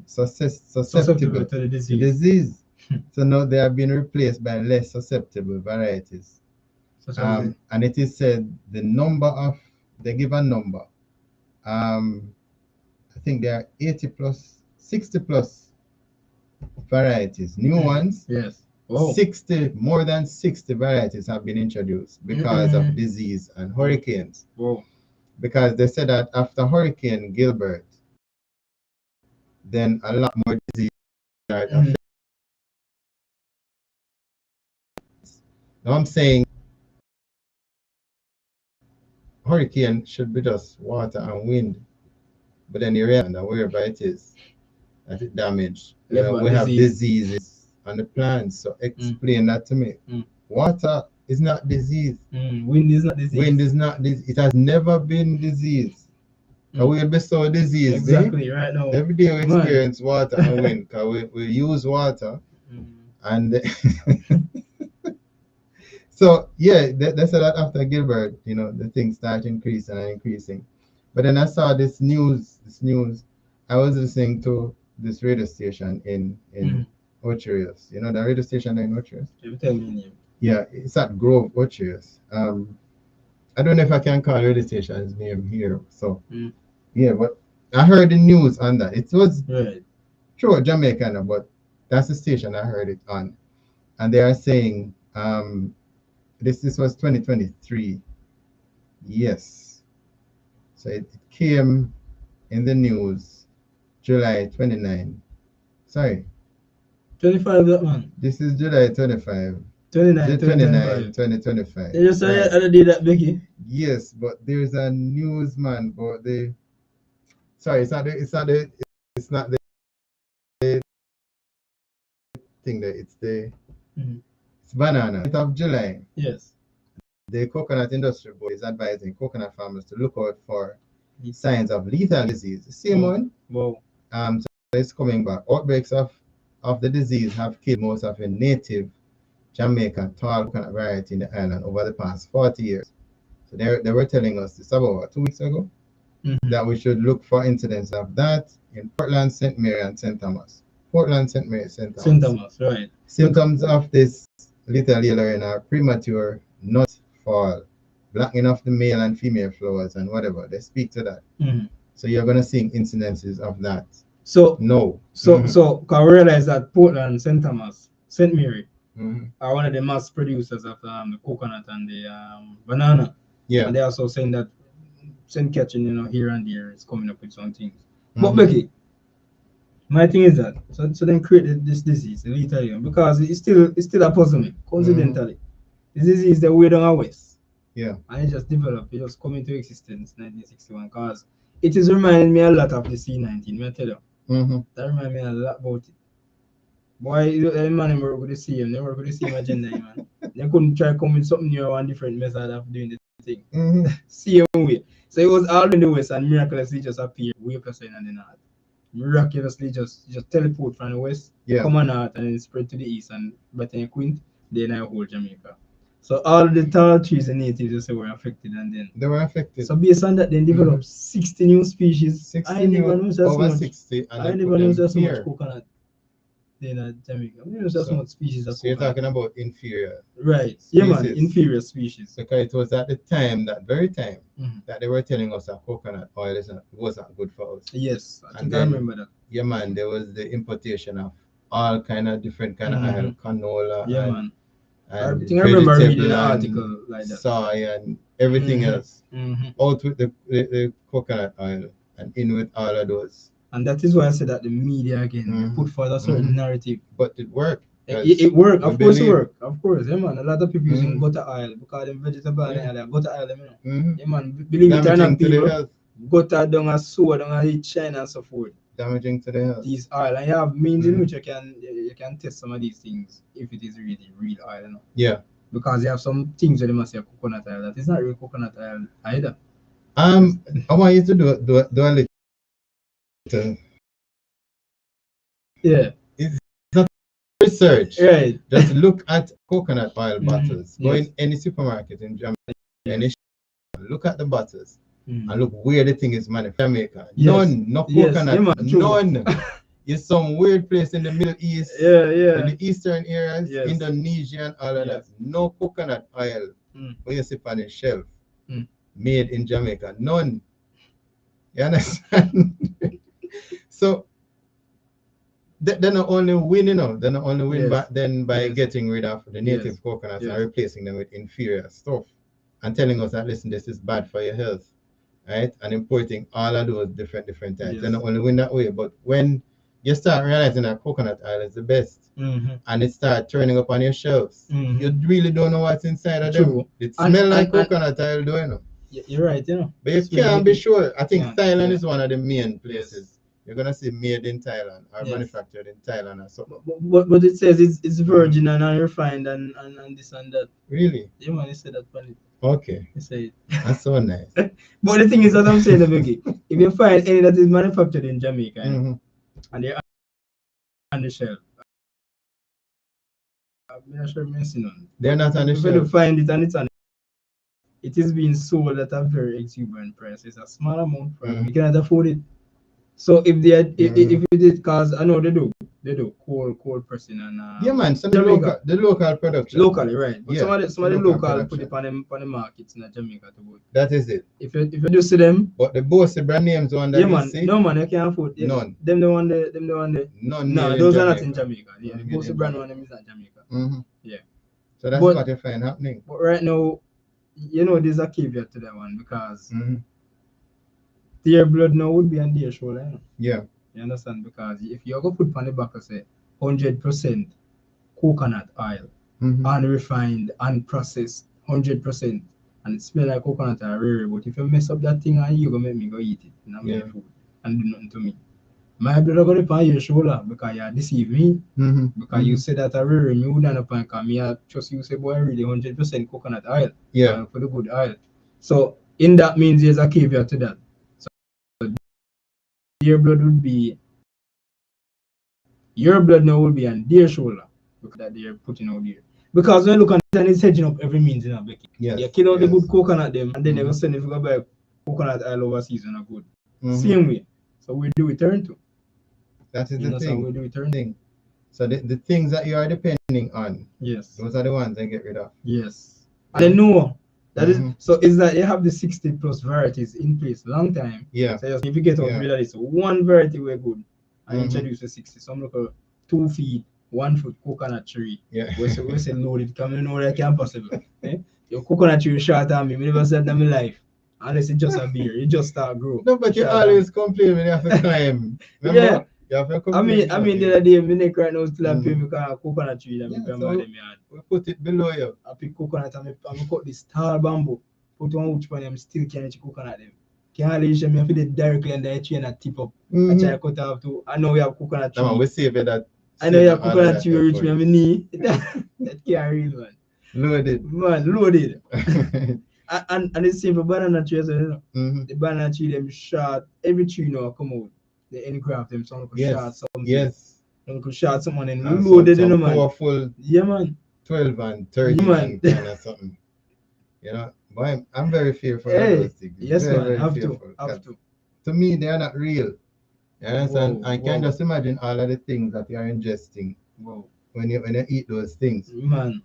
susceptible to the disease. So now they have been replaced by less susceptible varieties. And it is said the number of, they give a number. I think there are 80 plus, 60 plus varieties, new ones. Yes. Wow. More than 60 varieties have been introduced because of disease and hurricanes. Wow. Because they said that after Hurricane Gilbert, then a lot more disease started affecting. Now I'm saying hurricane should be just water and wind, but then you realize that wherever it is, that it damaged. We have diseases on the plants, so explain that to me. Water is not disease. Wind is not disease. Wind is not disease. It has never been disease. We'll be so diseased. Exactly, right now. Every day we experience water and wind because we use water. And So yeah, they said that after Gilbert, the things start increasing and increasing. But then I saw this news. This news. I was listening to this radio station in Ocherius. You know the radio station in Ocherius. You tell me name. Yeah, it's at Grove Ocherius. I don't know if I can call radio station's name here. So yeah, but I heard the news on that. It was Right. through Jamaica, now, but that's the station I heard it on, and they are saying this was 2023. Yes. So it came in the news July 29. Sorry, 25 that man. this is July 25. 29, 29, 2025. 2025. They just Right. I did that, Becky. Yes, but there's a newsman, but sorry, it's not the thing that it's banana. Of July. Yes. The coconut industry board is advising coconut farmers to look out for signs of lethal disease. Same one. Wow. So it's coming back. Outbreaks of the disease have killed most of the native Jamaican tall coconut variety in the island over the past 40 years. So they were telling us this about 2 weeks ago that we should look for incidents of that in Portland, St. Mary, and St. Thomas. Portland, St. Mary, St. Thomas. St. Thomas, right. Symptoms of this little yellowing are premature nut fall, blackening of the male and female flowers, and whatever. They speak to that. So you're going to see incidences of that. So No. So can we realize that Portland, St. Thomas, St. Mary Mm-hmm. are one of the mass producers of the coconut and the banana. Yeah. And they're also saying that St. Catherine, here and there is coming up with some things. Mm-hmm. But Becky, my thing is that so then created this disease, the little because it's still a puzzle me, coincidentally. This disease the way down our west. Yeah. And it just developed, it just come into existence in 1961 because it is reminding me a lot of the C19, may I tell you. Mm-hmm. That reminds me a lot about it. Boy, the man work with the same, they work with the same agenda, man. They couldn't try come with something new or one different method of doing the thing. Mm-hmm. Same way. So it was all in the west and miraculously just appeared way closer in the north. Miraculously just teleport from the west, come on north and then spread to the east and Britain Quint, then I hold Jamaica. So all the tall trees and natives just were affected and then they were affected. So based on that, then developed 60 new species. 60 I never knew so over much. 60, and I never knew so much coconut. Then Jamaica. I never knew so much species of so you're coconut. talking about inferior. Right. Species. Yeah, man. Inferior species. Because it was at the time, that very time, that they were telling us that coconut oil wasn't good for us. Yes, I think I remember that. Yeah, man. There was the importation of all kind of different kind of oil, canola. Yeah, and, man. And I think I remember reading an article like that. Soy and everything else. Out with the coconut oil and in with all of those. And that is why I said that the media again put forth a certain narrative. But it worked. It worked. Of course it worked. Of course. Yeah, man. A lot of people using butter oil because them vegetable oil, butter oil, you know. Yeah, man. Believe it or not, people, butter down a soda, down a heat shine and so forth. Damaging to the health. These oil, and you have means in which you can test some of these things if it is really real oil, you know. Yeah. Because you have some things that they must say coconut oil that is not real coconut oil either. I want you to do a little. Yeah. It's not research. Right. Just look at coconut oil bottles. Go in any supermarket in Jamaica. Look at the bottles. And look where the thing is manufactured. None, no coconut, none. It's some weird place in the Middle East, in the eastern areas, Indonesia and all of that. No coconut oil when you sit on the shelf made in Jamaica. None. You understand? So they're not only winning, they're not only win by getting rid of the native coconuts and replacing them with inferior stuff and telling us that, listen, this is bad for your health. Right, and importing all of those different types. They not only win that way, but when you start realizing that coconut oil is the best, and it start turning up on your shelves, you really don't know what's inside of them. It smells like coconut oil, don't you know? You're right, you know. But you can't be sure. I think Thailand is one of the main places. You're gonna see made in Thailand or manufactured in Thailand or something. But it says it's virgin and unrefined and this and that. Really? Yeah, man, they said that funny. Okay. You say it. That's so nice. But the thing is, as I'm saying, if you find any that is manufactured in Jamaica, and they're on the shelf, I'm not sure messing on. They're not on the If you shelf. find it and it is being sold at a very exuberant price. It's a small amount for you cannot afford it. So if they had, if it is, cause I know they do cold pressing and Yeah, man. So Jamaica the local production. locally, right? But Yeah, some of the local put production. it on the markets in Jamaica to go. That is it. If you do see them, But the Bose brand names one that yeah you man, see, no man, you can't afford none. them the one the None no, made in those are not Jamaica. in Jamaica. Yeah, None the made Bose in brand Jamaica. one them is not Jamaica. Mm-hmm. Yeah. So that's But- what you find happening. But right now, you know, there's a caveat to that one because their blood now would be on their shoulder. You know? Yeah. You understand? Because if you go put on the back and say 100% coconut oil, unrefined, unprocessed, 100%, and it smell like coconut oil, rare. But if you mess up that thing, and you gonna make me go eat it, and I'm food and do nothing to me. My blood are gonna on your shoulder because you deceive me. Because you said that I really me wouldn't have because me I trust you say boy really 100% coconut oil. Yeah. For the good oil. So in that means there's a caveat to that. So your blood would be your blood now will be on their shoulder because that they're putting out there. Because when you look at it and it's hedging up every means in a Becky. Yes. You kill out the good coconut them and then they go send if you go buy coconut oil overseas and a good. Same way. So we do return to. That is You the know, so thing. we do return. So the things that you are depending on, Yes. those are the ones they get rid of. Yes. And they know that is so is that you have the 60 plus varieties in place long time. Yeah. So if you get out rid of this one variety we're good and introduce the 60. Some look at 2 feet, 1 foot coconut tree. Yeah. We say loaded, come you know that can't possible. Your coconut tree short on me, never said that in my life. Unless it's just a beer, it just start grow. No, but you always complain when you have to climb. Remember? Yeah. You have to I complain. mean the other day, my neck right now is still a pain because of coconut tree that my grandma them had. We put it below you. I pick coconut and I cut this tall bamboo. Put one which one them still can't reach coconut them. Can't reach them, I put it directly under the tree and I tip up. I try to cut off too. I know we have coconut tree. No, we save it that. I know you have coconut tree reach me on my knee. That can't real man. Loaded. Man, loaded. and the same for banana trees, you know. The banana tree them short. Every tree now come out. The end craft them some short something. Yes. Some short someone and loaded in the man. Powerful. Yeah man. 12 and 30 and kind of something. You know, but I'm very fearful of those things. Yes, very, man, very have fearful. to. To me, they are not real. You understand? Whoa, I can just imagine all of the things that you are ingesting when you eat those things. Man.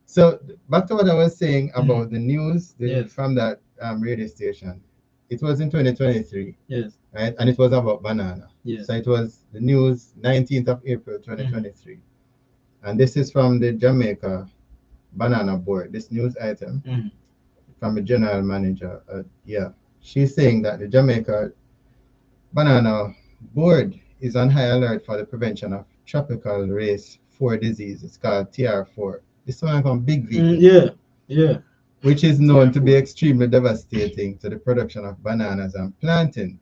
So back to what I was saying about the news from that radio station. It was in 2023. Yes. Right? And it was about banana. Yes. So it was the news 19th of April 2023. And this is from the Jamaica Banana Board, this news item from the general manager. She's saying that the Jamaica Banana Board is on high alert for the prevention of tropical race 4 disease. It's called TR4. This one from Big V. Yeah. Which is known to be extremely devastating to the production of bananas and plantains.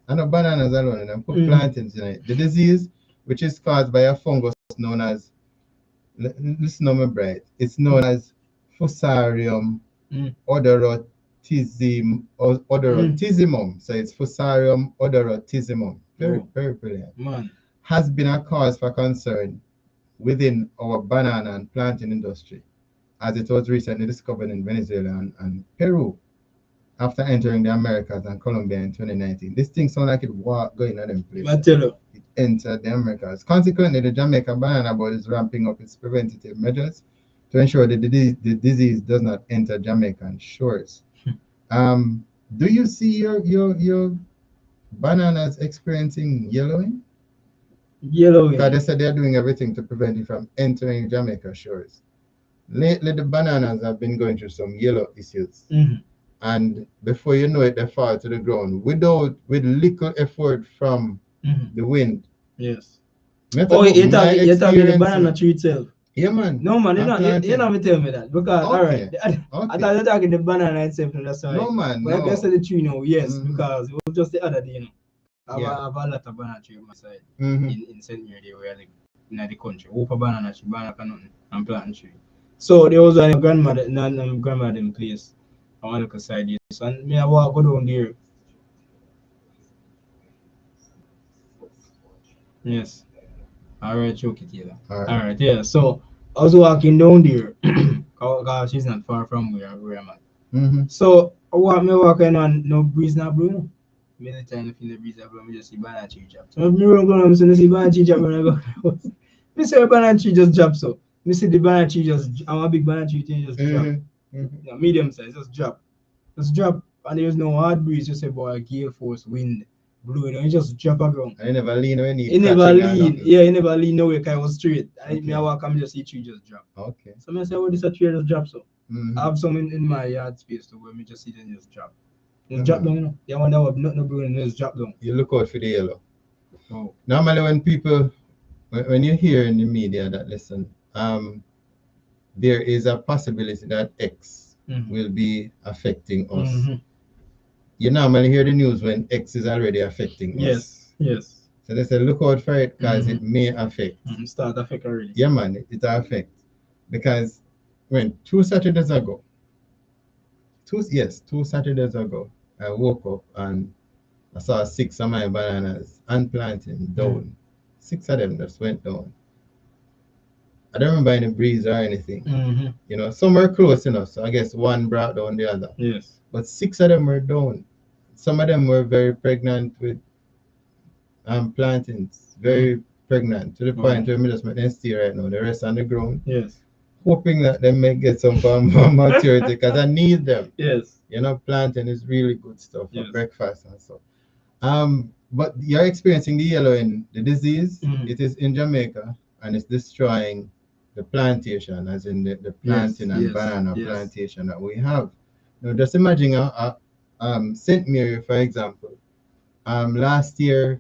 And not bananas alone, and put plantains in it. The disease, which is caused by a fungus known as, listen to me bright, it's known as Fusarium odoratismum. So it's Fusarium odoratismum. Very, very brilliant. Man. Has been a cause for concern within our banana and plantain industry, as it was recently discovered in Venezuela and Peru after entering the Americas and Colombia in 2019. This thing sounds like it was going on in place. I tell you. It entered the Americas. Consequently, the Jamaica Banana Board is ramping up its preventative measures to ensure that the disease does not enter Jamaican shores. Do you see your bananas experiencing yellowing? Because they said they're doing everything to prevent it from entering Jamaica shores. Lately, the bananas have been going through some yellow issues. And before you know it, they fall to the ground with little effort from the wind. Yes. You're talking the banana tree itself. Yeah, man. No, man, you're not tell me that. Because, all right, I thought you're talking the banana itself. That's right. No, man. But no. I said the tree now, yes, because it was just the other day, you know. I have a lot of banana tree on my side in St. Mary, where I live in the country. Open banana tree, banana nothing, and plantain tree. So there was a grandmother in place. I want to look aside this. And me, I walk go down there. Yes. All right, choke it here. All right, yeah. So I was walking down there, cause she's not far from where I'm at. Mm-hmm. So I walking on no breeze not blue. Many times I feel the breeze not blue, me just see banana tree drop. So me run go and see banana tree drop when I go. Me see the banana tree just drop so. Me see the banana tree just, I'm a big banana tree thing just drop. Mm-hmm. Mm-hmm. Yeah, medium size, just drop. Just drop. And there's no hard breeze, just about a gale force wind blew it and it just drop around. I never lean when It you never catching or lean. nothing. Yeah, it never lean nowhere because it was straight. And me Okay. I walk and me just see tree just drop. Okay. So I say, oh, this a tree just drop so. Mm-hmm. I have some in my yard space to where me just see them just drop. Just Mhm. drop down, you know. You wonder what nothing blowing, just drop down. You look out for the yellow. Oh. Normally, when people, when you hear in the media that listen, there is a possibility that X Mhm. will be affecting us. Mhm. You normally hear the news when X is already affecting us. Yes. Yes. So they say look out for it because Mhm. it may affect. Start affect already. Yeah, man, it affect because when 2 Saturdays ago, two Saturdays ago, I woke up and I saw 6 of my bananas and planting down. 6 of them just went down. I don't remember any breeze or anything. Mm-hmm. You know, some were close enough, so I guess one brought down the other. Yes. But 6 of them were down. Some of them were very pregnant with plantings, very pregnant to the point where we just make them stay right now. The rest on the ground, Yes. hoping that they may get some form of maturity because I need them. Yes. You know, planting is really good stuff for Yes. breakfast and stuff. But you're experiencing the yellowing, the disease. Mhm. It is in Jamaica and it's destroying the plantation, as in the planting Yes, and yes, banana yes. plantation that we have. Now, just imagine St. Mary, for example. Last year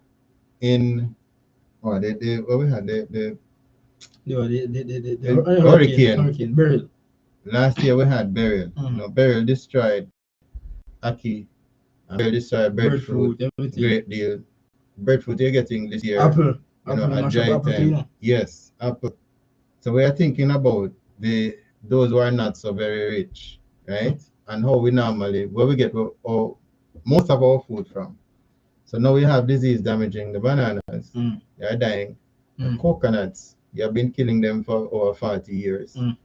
in what we had The hurricane. hurricane burial. Last year we had burial. Mhm. Burial destroyed Aki, and burial destroyed breadfruit, Breadfruit, everything. great deal. Breadfruit you're getting this year, Apple. a Mash up dry apple too, time. you know. Yes, apple. So we are thinking about those who are not so very rich, right? And how we normally where we get most of our food from. So now we have disease damaging the bananas. Mm. They are dying. The Mm. coconuts, you have been killing them for over 40 years. Mm.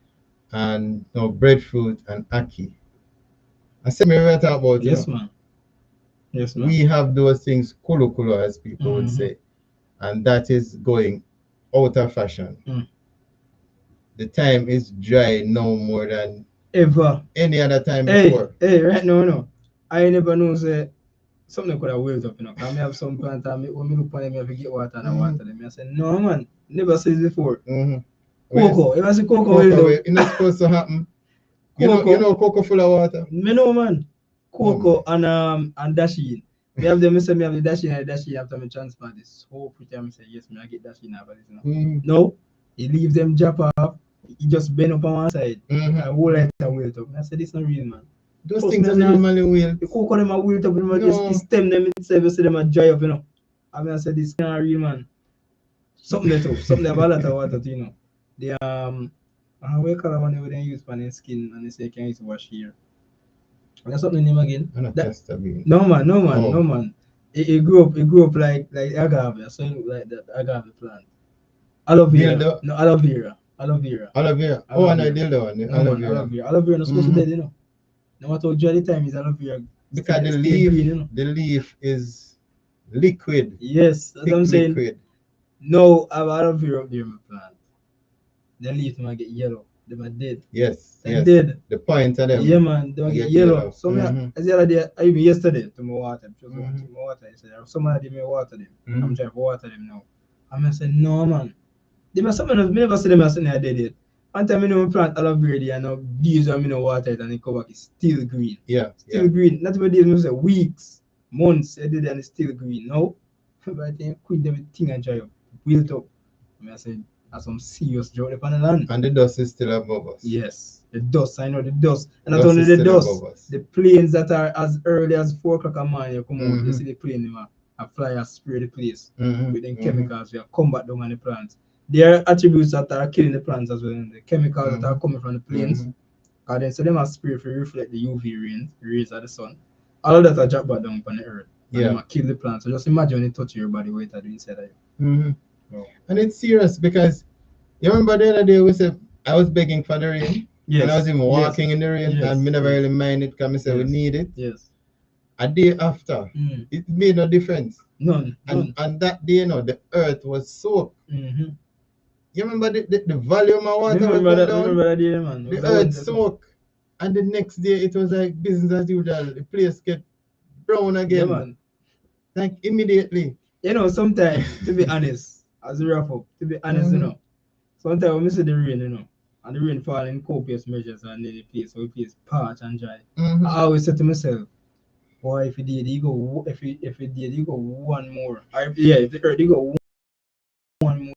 And now breadfruit and ackee. I said, me right about, Yes, man. Yes, man. we have those things, kulu kulu, as people would Mhm. say. And that is going out of fashion. Mm. The time is dry no more than Ever. any other time Hey, before. hey, right now, no. I never know say something could have waved up, you know. Cause me have some plant and when me look on them, I have to get water and I water them. I say, no man, never seen this before. Mm-hmm. Cocoa. If I see cocoa, Cocoa, waved it's not supposed to happen. Cocoa. You know cocoa full of water. Me know, man. Cocoa Oh, and dashi. Me have them, me say me have the dashi and the dashi after me transplant this. So pretty, I say yes, me I get dashi after this. You know? Mm-hmm. No, he leave them drop off. He just bend up on one side. Mm-hmm. I whole light and wilt up. I said this not real, man. Those Trust things me, are I say this. normally wilt. The cocoa them are wilt up, them are No. just stem them itself. You see them are dry up, you know. I mean, I said this not real, man. Something that too. Something about that water, too, you know. The what you call that one where they use for their skin and they say can use to wash hair. That's something name again. I'm not That, just a bean. no man, no man, Oh. no man. It grew up like agave, so it look like that agave plant. Aloe vera. Dildo. No, aloe vera. Aloe vera. Aloe vera. Aloe Oh, and I vera. dildo one. No Aloe man, aloe vera. vera. Aloe vera not supposed to Mhm. dead, you know. No matter how dry the time is, aloe vera Because stay green, you know. the leaf is liquid. Yes, that's Thick what I'm saying. liquid. No, I have aloe vera up there in my plant. The leaf might get yellow. They might dead. Yes, They yes. dead. The point of them. Yeah man, they might They get get yellow. yellow. So me, Mhm. as the other day, even yesterday to my water, just Mhm. to my water, I said, some of them may water them. Mhm. I'm trying to water them now. I said, no man. They must some of them, me never see them as they dead yet. One time I know we plant aloe vera there and now days when I know water it and it come back is still green. Yeah. Still Yeah. green. Not even days, I say weeks, months I did it and it's still green. No. But I think quit everything and dry up. Wilt up. I said, that's some serious drought upon the land. And the dust is still above us. Yes, the dust. I know the dust, and not Dust only is the still dust, above us. the planes that are as early as 4 o'clock a morning. You come out, you Mhm. see the plane, them a fly and spray the place Mhm. with them Mhm. chemicals. We come back down on the plants. There are attributes that are killing the plants as well. And the chemicals that are coming from the planes, Mhm. and then so them are spray to reflect the UV rays of the sun. All of that are drop back down on the earth. And Yeah. them are kill the plants. So just imagine when it touch your body, what it do inside of you. Mhm. Oh. And it's serious because you remember the other day we said I was begging for the rain. Yes. And I was even walking in the rain, Yes. and me never Yes. really mind it because I said we Yes. need it. Yes. A day after, it made no difference. None. And that day, the earth was soaked. Mm-hmm. You remember the volume of water Remember come that? down? Remember that day, man? The earth soaked. And the next day, it was like business as usual. The place get brown again. Yeah, man. Like immediately. Sometimes, to be honest, as a wrap up, to be honest, sometimes when we see the rain, and the rain fall in copious measures and then the place parch and dry. I always say to myself, boy, if it did, you go, if it did, you go one more. If the earth, you go one more.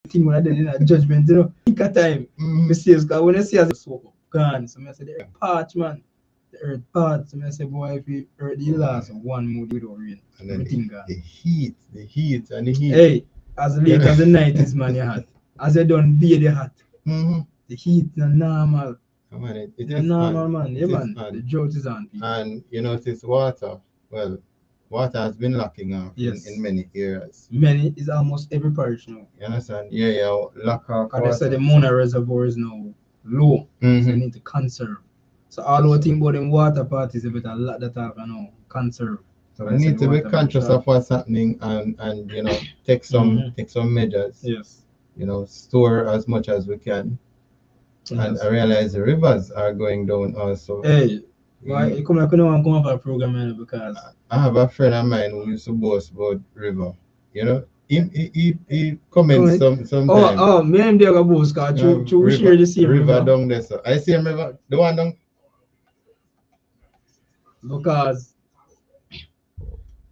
Thing when I did in a judgment, pick a time. Mistakes, because when I see as so gone, so I say the earth parch, man. The earth parch. So I say, boy, if the earth the last one more without rain, And then everything gone. the heat. Hey, as late as the 90s, man, you had. As I done be the hot. The heat is normal. Man, it It's is normal, on. man. Yeah, man. The drought is on. People. And it's water. Well, water has been lacking off in many areas. Many is almost every parish now. You understand? Yeah, lack of water. They say the Mona Reservoir is now low, so you need to conserve. So all we think about them water parties, a bit a lot that have conserve. So we need to be conscious of what's happening and take some measures. Yes. Store as much as we can. Yes. And I realize the rivers are going down also. Hey, why you come up a program because I have a friend of mine who used to boast about river. He comments sometimes. Oh, me and Diego boast because we share the same river down there. So I see him river, the one down. Because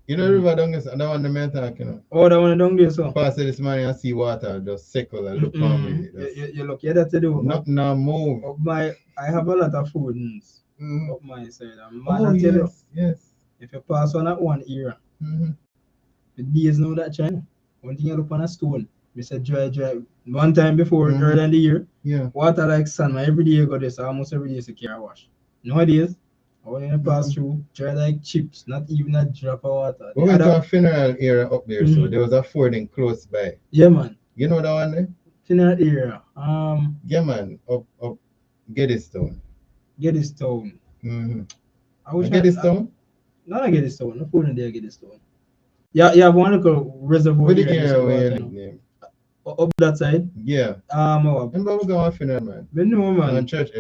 river down there, and that one the man talking. Oh, that one down there, so. Pass this morning and see water just circle and look on me. You look at that to do. Nothing now move. I have a lot of food up my side. Yes. If you pass on that one era, the days now that China. One thing you look on a stone, we said dry. One time before, early in the year, water like sun, every day you go this, almost every day is a car wash. Nowadays, when you pass through, dry like chips, not even a drop of water. We went to a funeral area up there, so there was a fording close by. Yeah, man. You know that one there? Funeral area. Yeah, man. Up Gettyston. Gettyston. I wish Gettyston? Not Gettyston. No food in there, Gettyston. Yeah, one little reservoir. What the area where you live? Up that side? Yeah. Remember we go to funeral, man? But no, man. And church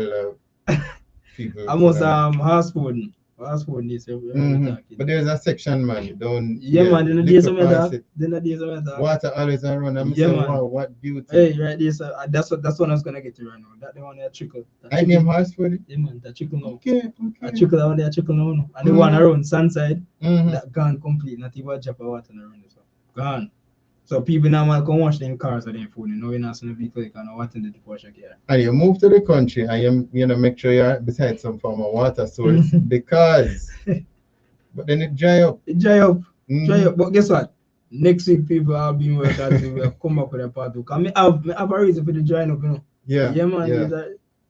people. Almost Hasford is But there's a section, man. Don't. Yeah, man. Then the days of that. Water always around. I'm saying, wow, what beauty. Hey, right. This that's what I was gonna get to right now. That the one that trickle. I name Hasford. Yeah, man. That trickle now. Okay. That trickle down there, trickle now. And the one around Sunside, that gone complete. Not even a drop of water around this one. Gone. So people now might come wash them cars or them phone. You're not seeing a vehicle, you can water the wash here. And you move to the country and you make sure you're beside some form of water source because but then it dry up. But guess what? Next week people have been working will come up with a part two. Because I have a reason for the drying up, Yeah, man.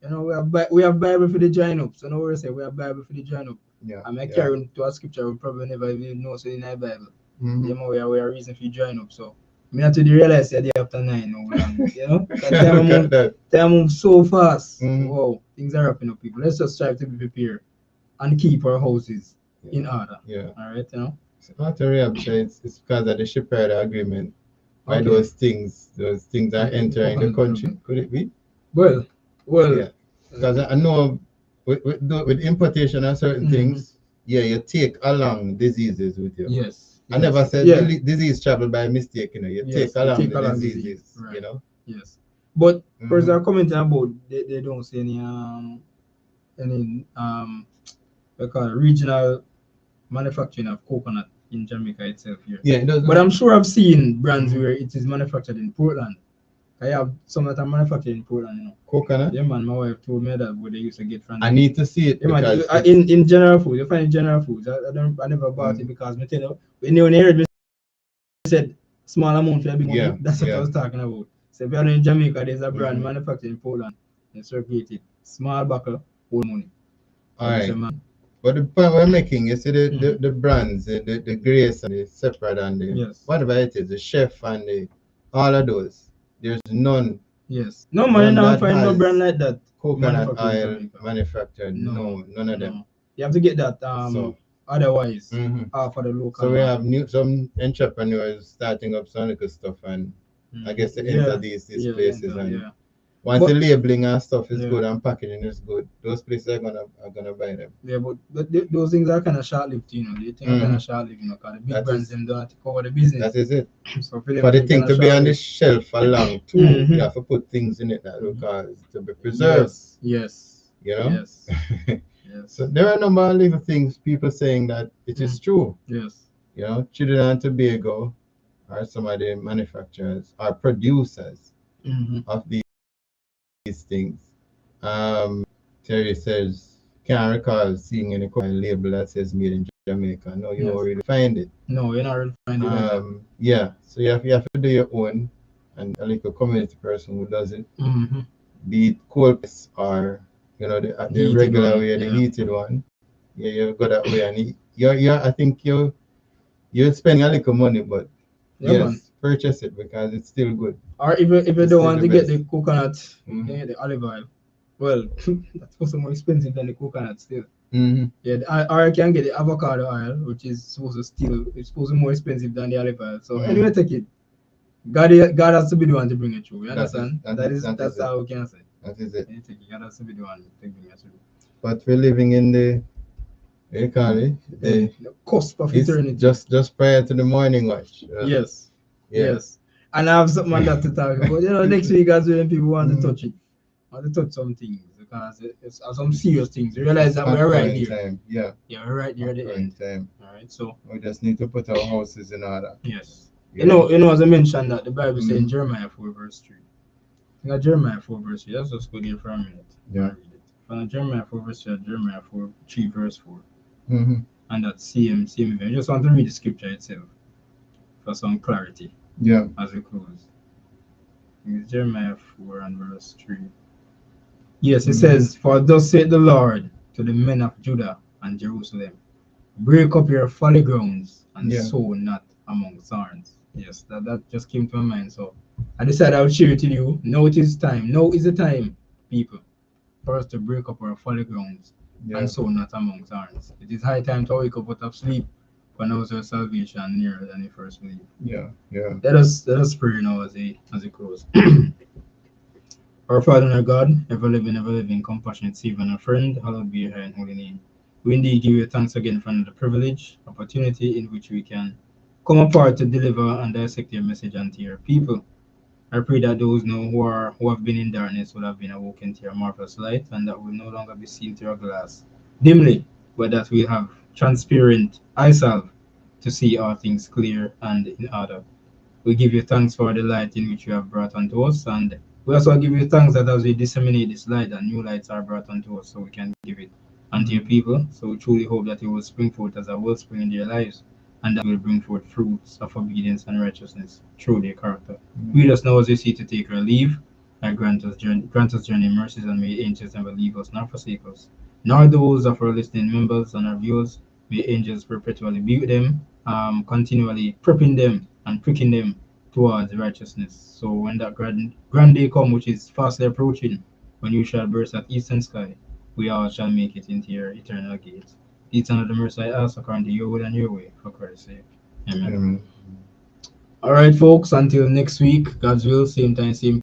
Yeah. We have Bible for the drying up. So no worries, we have Bible for the drying up. Yeah. And I carry to a scripture we probably never even know so in our Bible. We have a reason for drying up. So I have to realize that day after 9 now. Time moves so fast. Wow, things are happening up, people. Let's just strive to be prepared and keep our houses in order. Yeah. All right, So not to it's because of the shipyard agreement. Why those things are entering the country? Could it be? Well. Yeah. Because I know with importation of certain things, you take along diseases with you. Yes. I never said disease travel by mistake, You take along the diseases, right. Yes. But first are commenting about they don't see any we call it regional manufacturing of coconut in Jamaica itself here. Yeah, but I'm sure I've seen brands where it is manufactured in Portland. I have some that are manufactured in Portland, Coconut? Yeah, man. My wife told me that what they used to get from. I need to see it. Yeah, man. In general food, you find in general foods. I never bought it because me tell you, when you heard me said small amount for a big money, that's what I was talking about. So if you're in Jamaica, there's a brand manufactured in Poland and circulated small buckle, whole money. All right. So, man, But the point we're making, you see Mhm. the brands, the Grace and the Separate and the Yes. whatever it is, the Chef and the all of those. There's Yes. No man, you none not that find no brand has like that coconut manufactured in oil Jamaica. manufactured. No, No, none of them. no. You have to get that So otherwise mhm. for the local So we have market. some entrepreneurs starting up some little stuff, and I guess they enter Yeah. these Yeah, places, enter, and yeah. once the But labeling and stuff is yeah. good and packaging is good, those places are gonna buy them. Yeah, but those things are kind of short-lived, you know. They think are kind Hmm. of short-lived, you know, because the big That brands is them don't have to cover the that business. is it. So for them For the thing kind thing of to be on the short-lived. shelf for long too, you Mm-hmm. have to put things in it that will Mm-hmm. cause to be preserved. Yes, yes, You know. yes, So yes, there are a number of little things people saying that it is mm, true. yes. You know, Trinidad and Tobago are some of the manufacturers or producers Mm-hmm. of these things. Terry says, can't recall seeing any label that says made in Jamaica. No, you won't Yes. really find it. No, you're not really find it like that. Yeah, so you have to do your own, and a little community person who does it, Mm-hmm. be it cold press or the Heated regular one, way, the yeah. heated one. Yeah, you go that way, and you're I think you're spending a little money, but Yeah, man. yes, purchase it because it's still good. Or if you It's don't still want the to get best. the coconut, you can Hmm. get the olive oil. Well, that's also more expensive than the coconut still. Hmm. Yeah, or you can get the avocado oil, which is supposed to still it's supposed to be more expensive than the olive oil. So Hmm. anyway, take it. God has to be the one to bring it through. You understand? That is That's it. how we can say. That is it. You take it. God has to be the one to bring it through. But we're living in the what do you call it? The cusp of It's eternity. just prior to the morning watch. Yes, Yeah. yes. And I have something on that to talk about. You know, next week as when people want to Mm, touch it, want to touch some things because it's some serious things. You realize it's that we're right popcorn there. time. Yeah, Yeah, we're right there at the popcorn end. time. All right, so We just need to put our houses in order. yes. You know. As I mentioned that the Bible says in Mm, Jeremiah 4 verse 3. I got Jeremiah 4 verse 3. Let's just go there for a minute yeah. and read it. From Jeremiah 4 verse 3, Jeremiah 4 3 verse 4. Hmm. And that same event. I just want to read the scripture itself for some clarity Yeah. as we close. It's Jeremiah 4 and verse 3. Yes, it Hmm. says, For thus saith the Lord to the men of Judah and Jerusalem, break up your folly grounds and Yeah. sow not among thorns. Yes, that just came to my mind. So I decided I would share it with you. Now it is time. Now is the time, people, for us to break up our folly grounds and Yeah. sow not among thorns. It is high time to wake up out of sleep, for now is our salvation nearer than we first believe. Yeah. Yeah. Let us pray now as we close. Our Father and our God, ever living, compassionate Savior and a friend, hallowed be your high and holy name. We indeed give you thanks again for another privilege, opportunity in which we can come apart to deliver and dissect your message unto your people. I pray that those now who have been in darkness will have been awoken to your marvelous light, and that will no longer be seen through a glass dimly, but that we have transparent eyesalve to see all things clear and in order. We give you thanks for the light in which you have brought unto us, and we also give you thanks that as we disseminate this light, that new lights are brought unto us, so we can give it unto your Hmm. people. So we truly hope that it will spring forth as a wellspring in their lives, and that will bring forth fruits of obedience and righteousness through their character. Hmm. We just know as we see to take our leave, and grant us journey mercies, and may angels never leave us nor forsake us, nor those of our listening members and our viewers. May angels perpetually be with them, continually prepping them and pricking them towards righteousness. So when that grand day come, which is fastly approaching, when you shall burst at eastern sky, we all shall make it into your eternal gates. It's another mercy I ask according to your will and your way, for Christ's sake. Amen. Amen. All right, folks. Until next week, God's will, same time, same